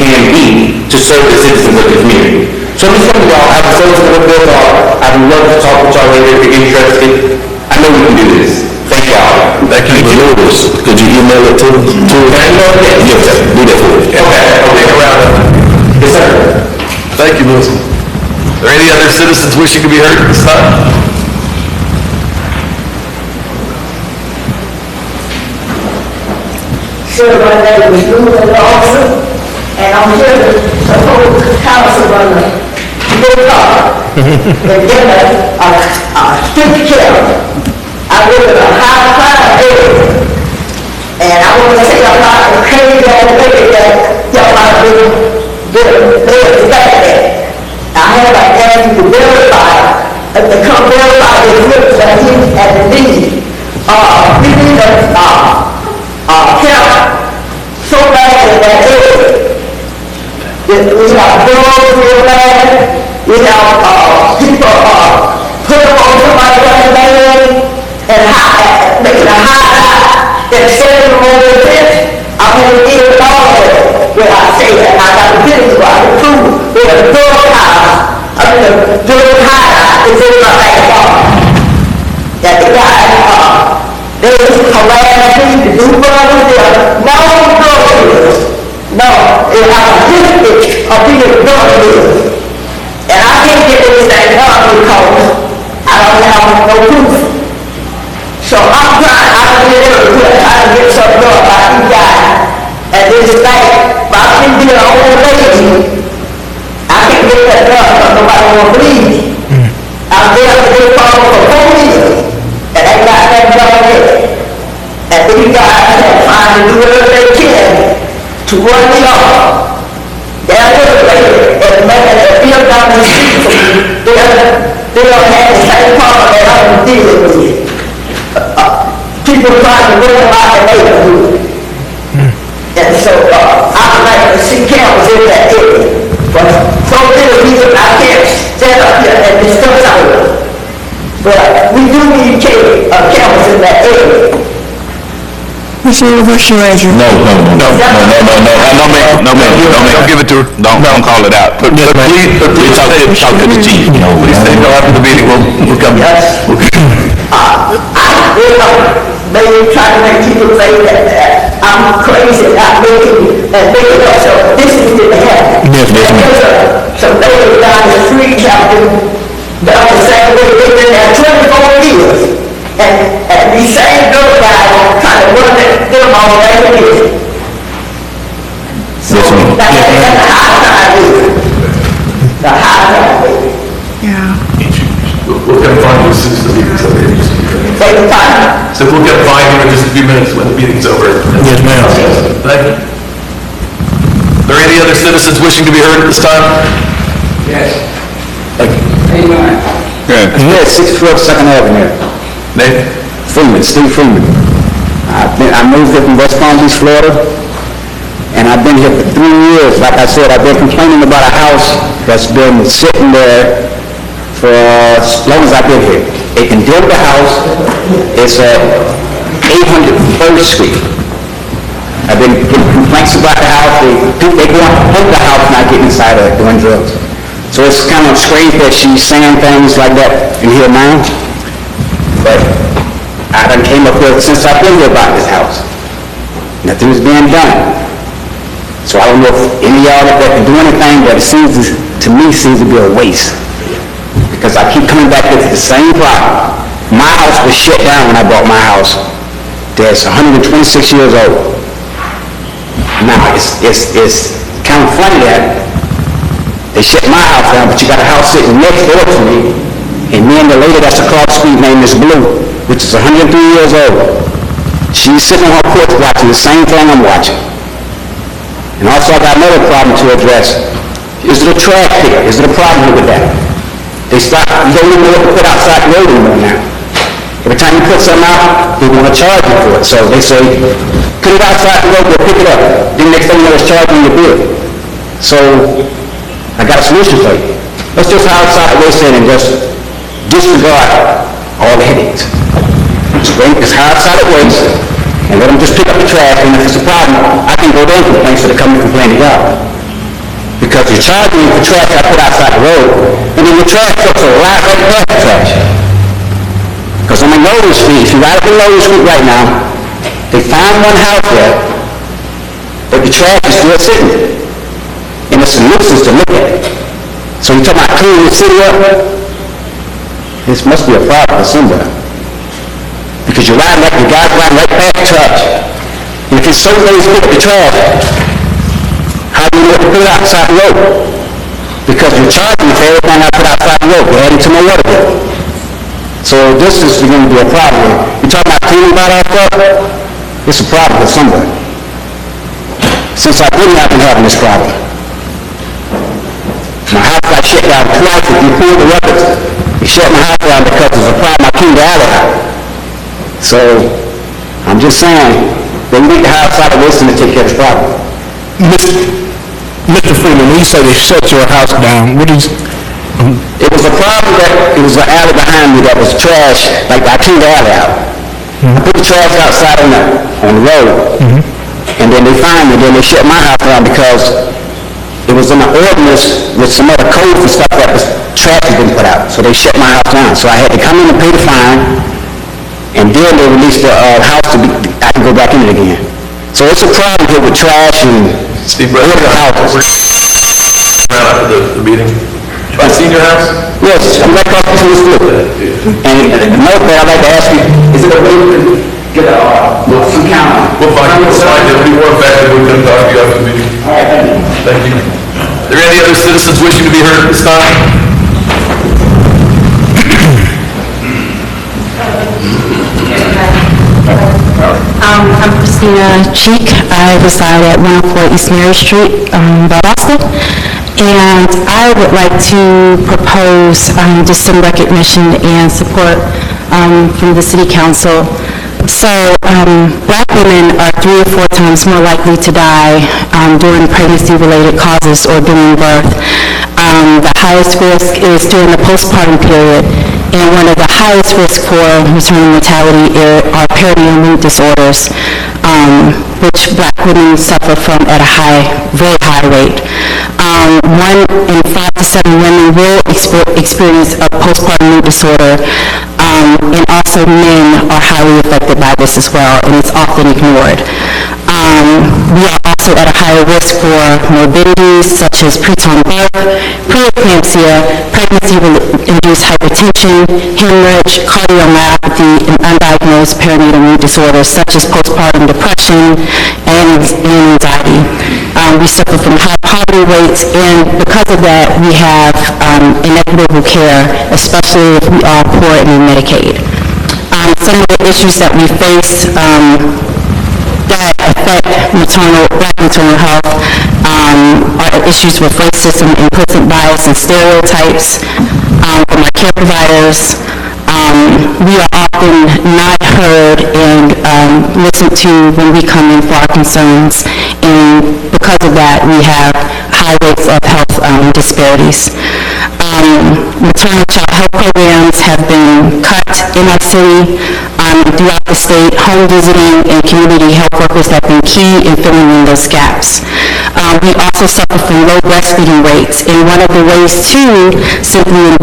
can be to serve the citizens of the community. So I'm just telling y'all, I have a service to look good. I'd love to talk with y'all later if you're interested. I know we can do this. Thank y'all. Thank you for this. Could you email it to us? Can I email it? Yes, do that for us. Okay. I'll take a round of it. Yes, sir. Thank you, Lewis. Are there any other citizens wishing to be heard at this time? Sure, my name is Lula Lawson, and I'm here to support council on the good car. And then a street care. I live in a high crime area, and I want to say I'm not a crazy old lady that y'all might be very expected. I have like asked you to verify, to come verify the groups that he's at the meeting. We need a count drugs real bad, you know, people, put them on somebody else's land and make it a hideout and send them over the fence. I mean, even all of it, when I say that, I got a video, I can prove, with a drug house, I mean, a drug hideout is in my backyard. That the guy, they was harassing me to do drugs there, no drug dealers. No, it was a history of being drug dealers. And I can't get anything done because I don't have no proof. So I'm trying, I don't get everywhere, trying to get something done by these guys. And this is like, if I can be an old lady, I can't get that done because nobody will believe me. I've been up to this problem for 4 years, and ain't got that done yet. And these guys are trying to do whatever they can to run me off. They're liberated, and feel down the street for me. They don't have the same problem that I'm dealing with. People trying to run out the neighborhood. And so, I'd like to see cameras in that area. But so many reasons I can't stand up here and discuss all of it. But we do need cameras in that area. Mr. What's your address? No, ma'am. Don't give it to her. Don't call it out. Please talk to the chief. Please stay until after the meeting, we'll come. Yes. Maybe trying to make people say that I'm crazy, not making up, so this is didn't happen. Yes, ma'am. So they were down the street, down the same way they've been there 24 years. And these same drug guys are trying to run them all like it is. So that's the high time with the high time with it. Yeah. We'll come find you as soon as the meeting's over. Take the time. So we'll come find you in just a few minutes when the meeting's over. Yes, ma'am. Thank you. Are there any other citizens wishing to be heard at this time? Yes. Thank you. Yes, 612 Second Avenue. Name? Freeman, Steve Freeman. I moved here from West Palm Beach, Florida, and I've been here for 3 years. Like I said, I've been complaining about a house that's been sitting there for as long as I've been here. They condemned the house. It's at 800 First Street. I've been getting complaints about the house. They go out to the house and I get inside of it doing drugs. So it's kind of strange that she's saying things like that in here now. But I done came up here since I've been here about this house. Nothing's being done. So I don't know if any of y'all that can do anything, but it seems to be a waste. Because I keep coming back to the same problem. My house was shut down when I bought my house. That's 126 years old. Now, it's kind of funny that they shut my house down, but you got a house sitting next door to me, and me and the lady that's across the street named Miss Blue, which is 103 years old. She's sitting on her porch watching the same thing I'm watching. And also I got another problem to address. Is it a trash here? Is it a problem with that? You don't even know what to put outside the road anymore now. Every time you put something out, they want to charge you for it. So they say, put it outside the road, they'll pick it up. Then next thing you know, it's charging your bill. So I got a solution for you. Let's just hire outside the waste and just disregard all the headaches. Just hire outside the waste and let them just pick up the trash, and if it's a problem, I can go there and complain so they come and complain to y'all. Because you're charging me for trash I put outside the road, and then your trash trucks are right past the trash. Because on the Logan Street, if you ride up on Logan Street right now, they find one house there, but the trash is still sitting there. And it's a nuisance to look at. So you're talking about cleaning the city up? This must be a problem for somebody. Because you're riding like the guy's riding right past the trash. And if it's so lazy to pick up the trash, how do you know to put it outside the road? Because you're charging me for everything I put outside the road. You're adding to my water bill. So this is going to be a problem. You're talking about cleaning about our stuff? It's a problem for somebody. Since I've been here, I've been having this problem. My house got shut down twice. If you pull the records, you shut my house down because there's a problem. I cleaned the alley out. So I'm I'm just saying, they need to hire outside of Wilson to take care of this problem. Mr. Freeman, when you say they shut your house down, what is, It was a problem that, it was an alley behind me that was trash, like I cleaned the alley out. I put the trash outside on the road. And then they fined me, then they shut my house down because it was in the ordinance with some other code for stuff that was, trash had been put out. So they shut my house down. So I had to come in and pay the fine, and then they released the house to be, I can go back in it again. So it's a problem here with trash and order houses. Right after the meeting. Have you seen your house? Yes, I'm right across from the school. And another thing I'd like to ask you, is it a way to get some count? We'll find you, it'll be more effective when we come talk to you after the meeting. All right, thank you. Thank you. Are there any other citizens wishing to be heard at this time? I'm Christina Cheek. I reside at 104 East Mary Street, Valdosta. And I would like to propose just some recognition and support from the City Council. So, Black women are 3 or 4 times more likely to die during pregnancy-related causes or during birth. The highest risk is during the postpartum period, and one of the highest risks for maternal mortality are perinatal mood disorders, which Black women suffer from at a very high rate. 1 in 5 to 7 women will experience a postpartum mood disorder, and also men are highly affected by this as well, and it's often ignored. We are also at a higher risk for morbidities such as preterm birth, preeclampsia, pregnancy-induced hypertension, hemorrhage, cardiomyopathy, and undiagnosed perinatal mood disorders such as postpartum depression and anxiety. We suffer from high poverty rates, and because of that, we have inequitable care, especially if we are poor and in Medicaid. Some of the issues that we face that affect Black maternal health are issues with racism, implicit bias, and stereotypes from our care providers. We are often not heard and listened to when we come in for our concerns, and because of that, we have high rates of health disparities. Maternal child health programs have been cut in our city. Throughout the state, home visiting and community health workers have been key in filling in those gaps. We also suffer from low breastfeeding rates, and one of the ways to simply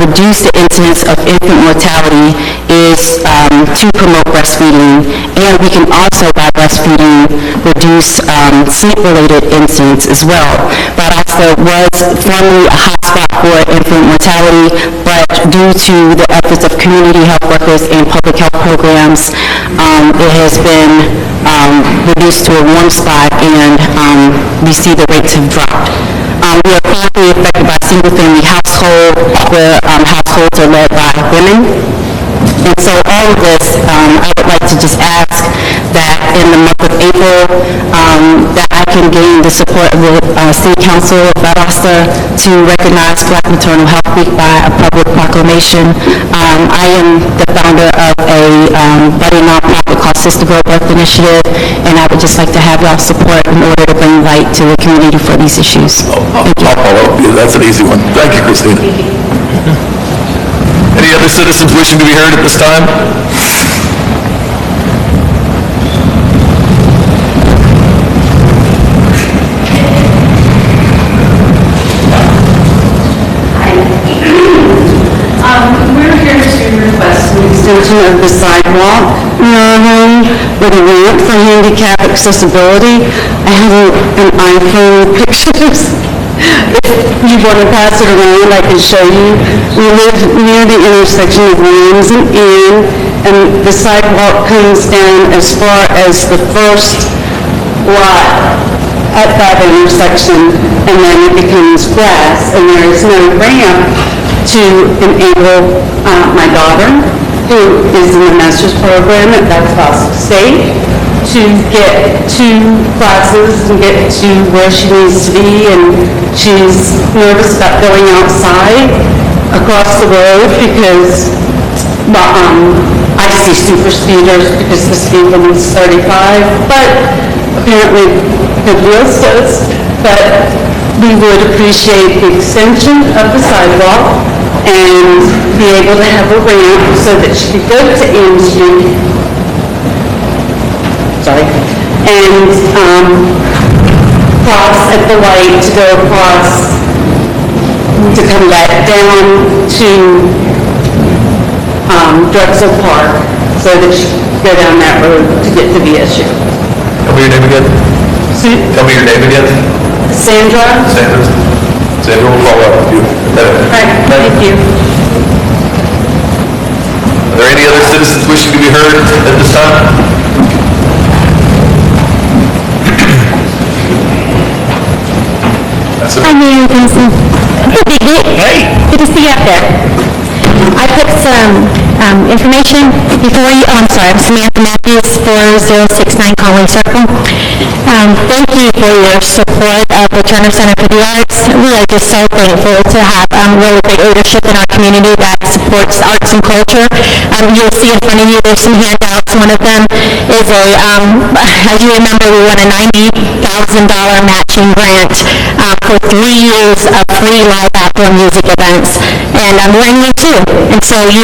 reduce the incidence of infant mortality is to promote breastfeeding, and we can also, by breastfeeding, reduce sleep-related incidents as well. Valdosta was formerly a hotspot for infant mortality, but due to the efforts of community health workers and public health programs, it has been reduced to a warm spot, and we see the rates have dropped. We are currently affected by single-family households, where households are led by women. And so all of this, I would like to just ask that in the month of April, that I can gain the support of the City Council of Valdosta to recognize Black Maternal Health Week by a public proclamation. I am the founder of a budding nonprofit called Sister Girl Birth Initiative, and I would just like to have y'all support in order to bring light to the community for these issues. Thank you. Yeah, that's an easy one. Thank you, Christina. Any other citizens wishing to be heard at this time? We're here to request an extension of the sidewalk in our home with a ramp for handicap accessibility. I have an iPhone pictures. If you want to pass it around, I can show you. We live near the intersection of Williams and Ann, and the sidewalk comes down as far as the first lot at that intersection, and then it becomes grass, and there is no ramp to enable my daughter, who is in the master's program at Valdosta State, to get to classes and get to where she needs to be, and she's nervous about going outside across the road because I see super speeders because the speed limit is 35, but apparently nobody else does. but we would appreciate the extension of the sidewalk and be able to have a ramp so that she could go to N Street. Sorry. And cross at the light to go across, to come back down to Drexel Park so that she could go down that road to get to VSU. Tell me your name again. Tell me your name again. Sandra? Sandra will follow up with you. Right, thank you. Are there any other citizens wishing to be heard at this time? Hi, Mayor Johnson. Hey. Good to see you out there. I put some information before you. Oh, I'm sorry. I'm Samantha Matthews, 4069 Conway Circle. Thank you for your support of the Turner Center for the Arts. We are just so thankful to have really great leadership in our community that supports arts and culture. You'll see in front of you there's some handouts. One of them is as you remember, we won a $90,000 matching grant for 3 years of free live outdoor music events. And we're in year 2. And so the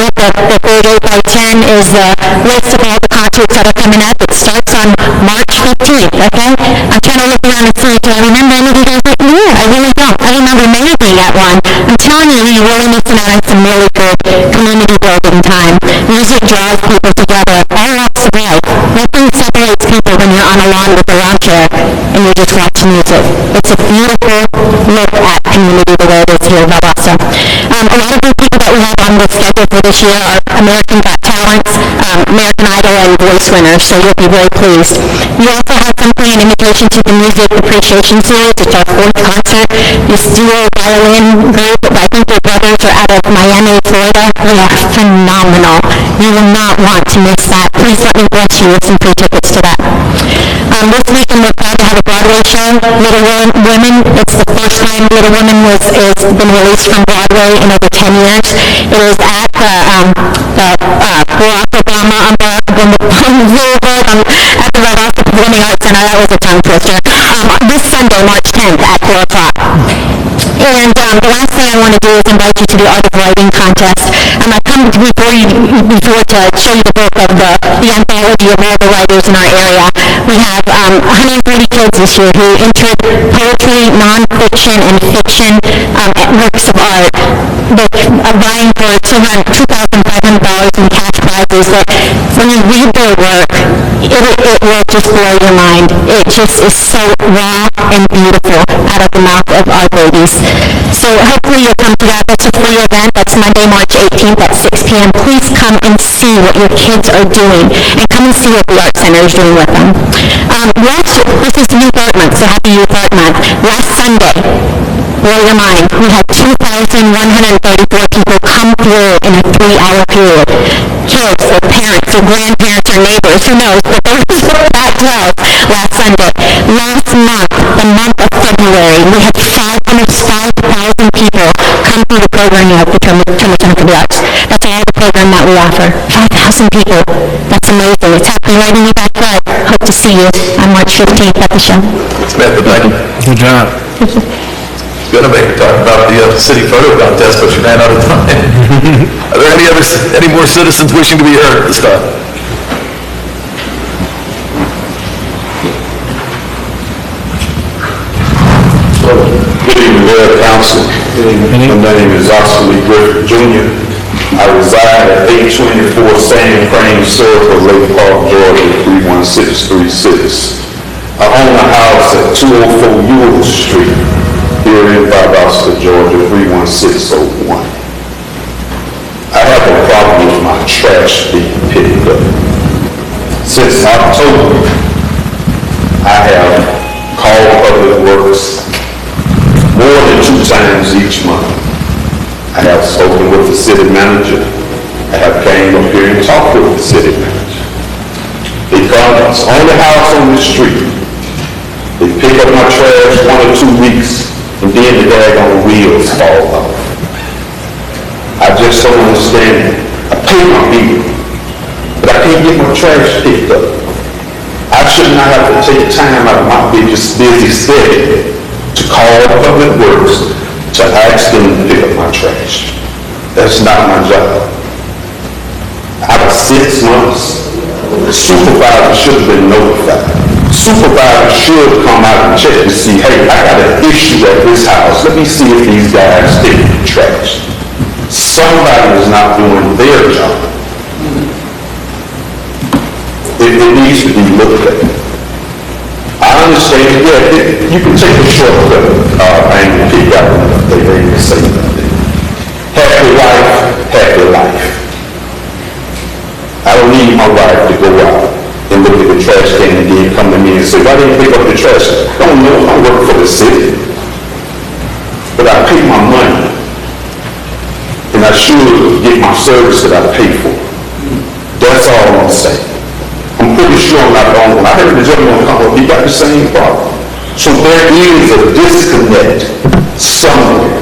third 8x10 is the list of all the concerts that are coming up. It starts on March 15th, okay? I'm trying to look around and see, do I remember any of you guys? No, I really don't. I remember Mayor being at one. I'm telling you, you're really missing out on some really good community building time. Music draws people together all walks of life. Nothing separates people when you're on a lawn with a lawn chair and you're just watching music. It's a beautiful look at community the way it is here in Valdosta. A lot of the people that we have on the schedule for this year are American Got Talent, American Idol, and Voice winners, so you'll be very pleased. You also have something in invitation to the Music Appreciation Series. It's our 4th concert. This duo violin group, I think their brothers are out of Miami, Florida. They are phenomenal. You will not want to miss that. Please let me bless you with some free tickets to that. This weekend we're proud to have a Broadway show, Little Women. It's the first time Little Women has been released from Broadway in over 10 years. It is at the Barack Obama at the Valdosta Performing Arts Center. That was a tongue twister. This Sunday, March 10th at 4 o'clock. And the last thing I want to do is invite you to the Art of Writing contest. I come before to show you the book of the anthology of all the writers in our area. We have 130 kids this year who entered poetry, nonfiction, and fiction works of art. They're vying for $2,500 in cash prizes that when you read their work, it will just blow your mind. It just is so raw and beautiful out of the mouth of our babies. So hopefully you'll come to that. That's a free event. That's Monday, March 18th at 6 p.m. Please come and see what your kids are doing and come and see what the Art Center is doing with them. This is Youth Art Month, so happy Youth Art Month. Last Sunday, blow your mind, we had 2,134 people come through in a 3-hour period. Kids, their parents, their grandparents, or neighbors, who knows, but there was that crowd last Sunday. Last month, the month of February, we had 5,000 people come through the programming of the Turner Center for the Arts. That's all the program that we offer. 5,000 people. That's amazing. It's happening right in your backyard. Hope to see you on March 15th at the show. Samantha, thank you. Good job. Going to make her talk about the city photo contest, but she ran out of time. Are there any more citizens wishing to be heard at this time? Good evening, Mayor, Council. My name is Oscar Lee Griffith Jr. I reside at 824 Sand Crane Circle, Lake Park, Georgia, 31636. I own a house at 204 Ewell Street, here in Valdosta, Georgia, 31601. I have a problem with my trash being picked up. Since October, I have called Public Works more than 2 times each month. I have spoken with the city manager. I have came up here and talked with the city manager. They come, it's the only house on the street. They pick up my trash 1 or 2 weeks, and then the daggone wheels fall off. I just don't understand it. I pay my bill, but I can't get my trash picked up. I should not have to take time out of my busy schedule to call Public Works to ask them to pick up my trash. That's not my job. Out of 6 months, the supervisor should have been notified. Supervisor should come out and check to see, hey, I got an issue at this house. Let me see if these guys take the trash. Somebody is not doing their job. It needs to be looked at. I understand, you can take a shortcut and pick out what they say about it. Happy wife, happy life. I don't need my wife to go out and look at the trash can and then come to me and say, why didn't you pick up the trash? I don't know, I work for the city. But I pay my money. And I should get my service that I pay for. That's all I'm saying. I'm pretty sure I'm not wrong. When I heard the gentleman come up, he got the same problem. So there is a disconnect somewhere.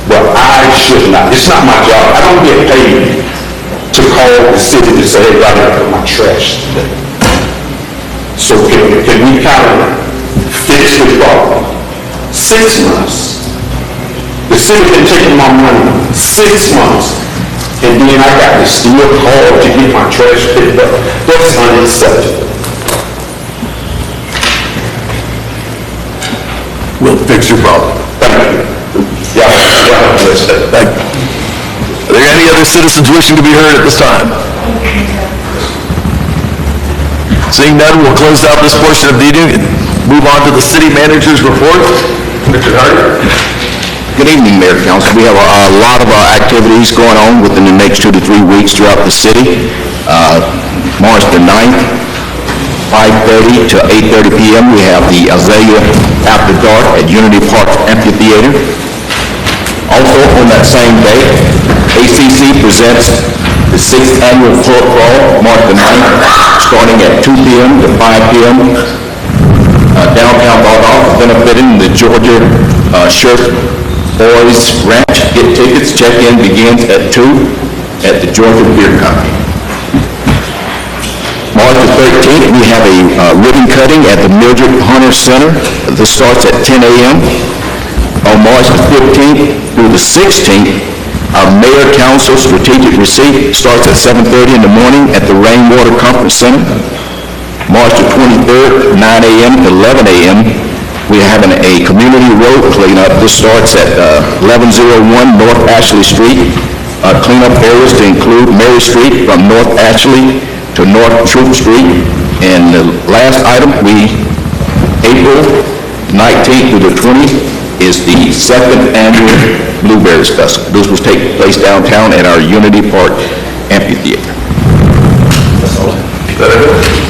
But I should not. It's not my job. I don't get paid to call the city to say, hey, I gotta put my trash today. So can we kind of fix the problem? 6 months. The city been taking my money 6 months, and then I got to still call to get my trash picked up. That's unacceptable. We'll fix your problem. Thank you. Thank you. Are there any other citizens wishing to be heard at this time? Seeing none, we'll close out this portion of the meeting and move on to the city manager's report. Mr. Hardy. Good evening, Mayor and Council. We have a lot of activities going on within the next 2 to 3 weeks throughout the city. March the 9th, 5:30 to 8:30 p.m. we have the Azalea After Dark at Unity Park Amphitheater. Also on that same day, ACC presents the 6th Annual Float Crawl, March the 9th, starting at 2 p.m. to 5 p.m. Downtown Valdosta, benefiting the Georgia Shirt Boys Ranch. Get tickets, check-in begins at 2 at the Georgia Beer Company. March the 13th, we have a ribbon cutting at the Mildred Hunter Center. This starts at 10 a.m. On March the 15th through the 16th, our Mayor Council Strategic Receipt starts at 7:30 in the morning at the Rainwater Conference Center. March the 23rd, 9 a.m. to 11 a.m., we're having a community road cleanup. This starts at 1101 North Ashley Street. Cleanup areas to include Mary Street from North Ashley to North Troop Street. And the last item, April 19th through the 20th is the 2nd Annual Blueberries Festival. This will take place downtown at our Unity Park Amphitheater. Is that it?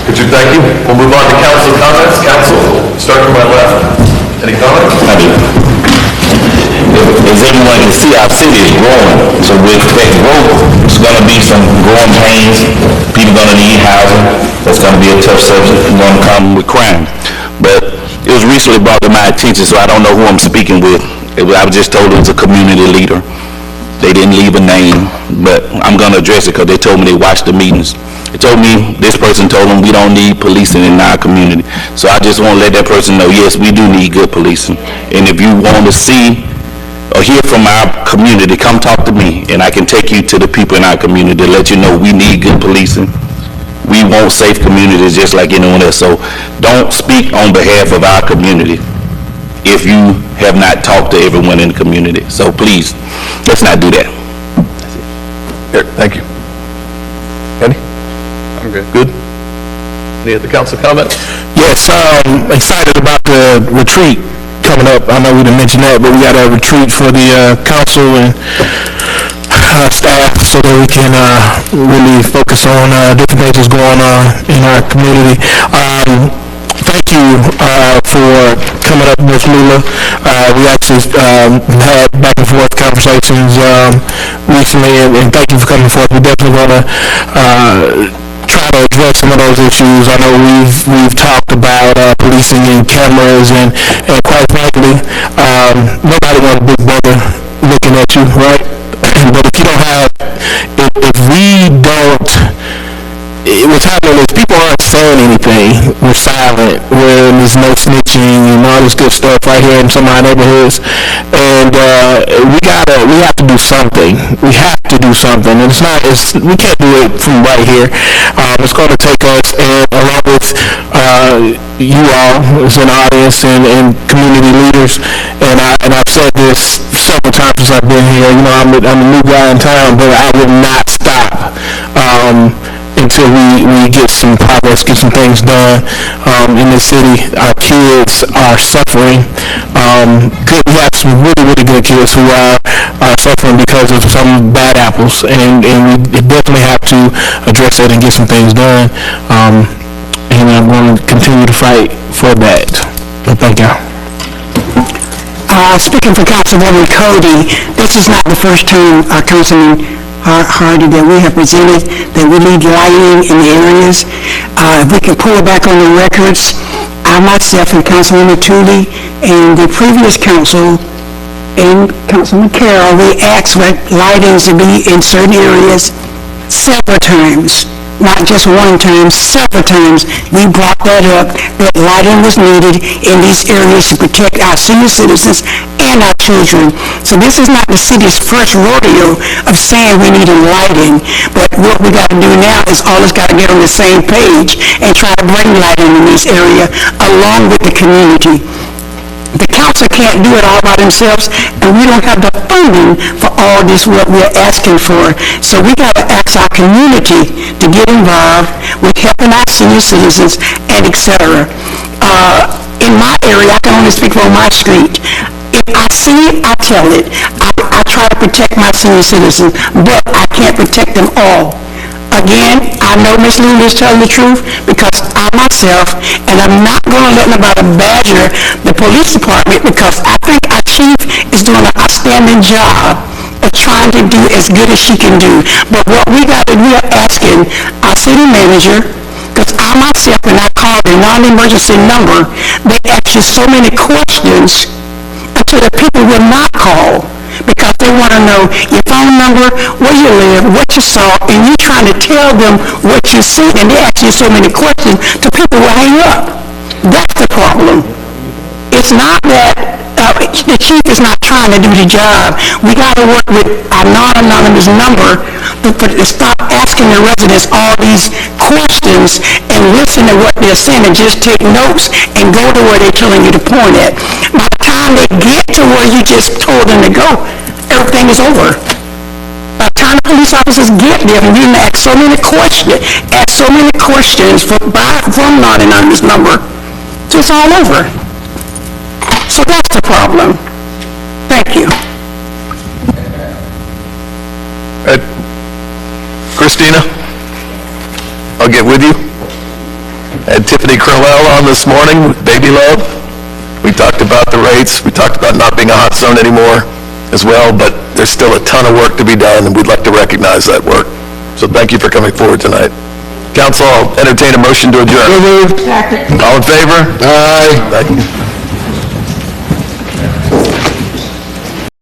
Richard, thank you. We'll move on to council comments. Council, start from my left. Any comments? I do. As everyone can see, our city is growing, so we expect growth. There's going to be some growing pains. People going to need housing. That's going to be a tough subject. We're going to come with crime. But it was recently brought to my attention, so I don't know who I'm speaking with. I was just told it was a community leader. They didn't leave a name, but I'm going to address it because they told me they watched the meetings. They told me, this person told them we don't need policing in our community. So I just want to let that person know, yes, we do need good policing. And if you want to see or hear from our community, come talk to me, and I can take you to the people in our community to let you know we need good policing. We want safe communities just like anyone else. So don't speak on behalf of our community if you have not talked to everyone in the community. So please, let's not do that. Eric, thank you. Andy? I'm good. Good? Any other council comments? Yes, excited about the retreat coming up. I know we didn't mention that, but we got a retreat for the council and staff so that we can really focus on different things that's going on in our community. Thank you for coming up with Lula. We actually had back and forth conversations recently, and thank you for coming forth. We're definitely going to try to address some of those issues. I know we've talked about policing and cameras, and quite frankly, nobody wants a big brother looking at you, right? But if you don't have, if we don't, what's happening is people aren't saying anything. We're silent. There's no snitching and all all this good stuff right here in some of our neighborhoods. And we have to do something. We have to do something. And we can't do it from right here. It's going to take us, and along with you all as an audience and community leaders. And I've said this several times since I've been here. You know, I'm a new guy in town, but I will not stop until we get some progress, get some things done in this city. Our kids are suffering. We have some really, really good kids who are suffering because of some bad apples, and we definitely have to address that and get some things done. And I'm going to continue to fight for that. So thank you. Speaking for Councilwoman Cody, this is not the first time, Councilman Hardy, that we have presented that we need lighting in the areas. If we can pull it back on the records, I myself and Councilwoman Tooley and the previous council and Councilman Carroll, we asked for lightings to be in certain areas several times. Not just one time, several times. We brought that up, that lighting was needed in these areas to protect our senior citizens and our children. So this is not the city's first rodeo of saying we need lighting, but what we got to do now is all us got to get on the same page and try to bring lighting in this area along with the community. The council can't do it all by themselves, and we don't have the funding for all this what we're asking for. So we got to ask our community to get involved with helping our senior citizens and et cetera. In my area, I can only speak for my street. If I see it, I tell it. I try to protect my senior citizens, but I can't protect them all. Again, I know Ms. Lula is telling the truth because I myself, and I'm not going to let nobody badger the police department because I think our chief is doing an outstanding job of trying to do as good as she can do. But what we are asking our city manager, because I myself, when I called the non-emergency number, they ask you so many questions until the people will not call. Because they want to know your phone number, where you live, what you saw, and you're trying to tell them what you see, and they ask you so many questions till people will hang up. That's the problem. It's not that the chief is not trying to do the job. We got to work with our non-anonymous number to stop asking the residents all these questions and listen to what they're saying and just take notes and go to where they're telling you to point at. By the time they get to where you just told them to go, everything is over. By the time the police officers get there, and you ask so many questions from non-anonymous number, so it's all over. So that's the problem. Thank you. Christina, I'll get with you. Had Tiffany Crowell on this morning with Baby Love. We talked about the rates. We talked about not being a hot zone anymore as well, but there's still a ton of work to be done, and we'd like to recognize that work. So thank you for coming forward tonight. Council, I'll entertain a motion to adjourn. All in favor? Aye. Thank you.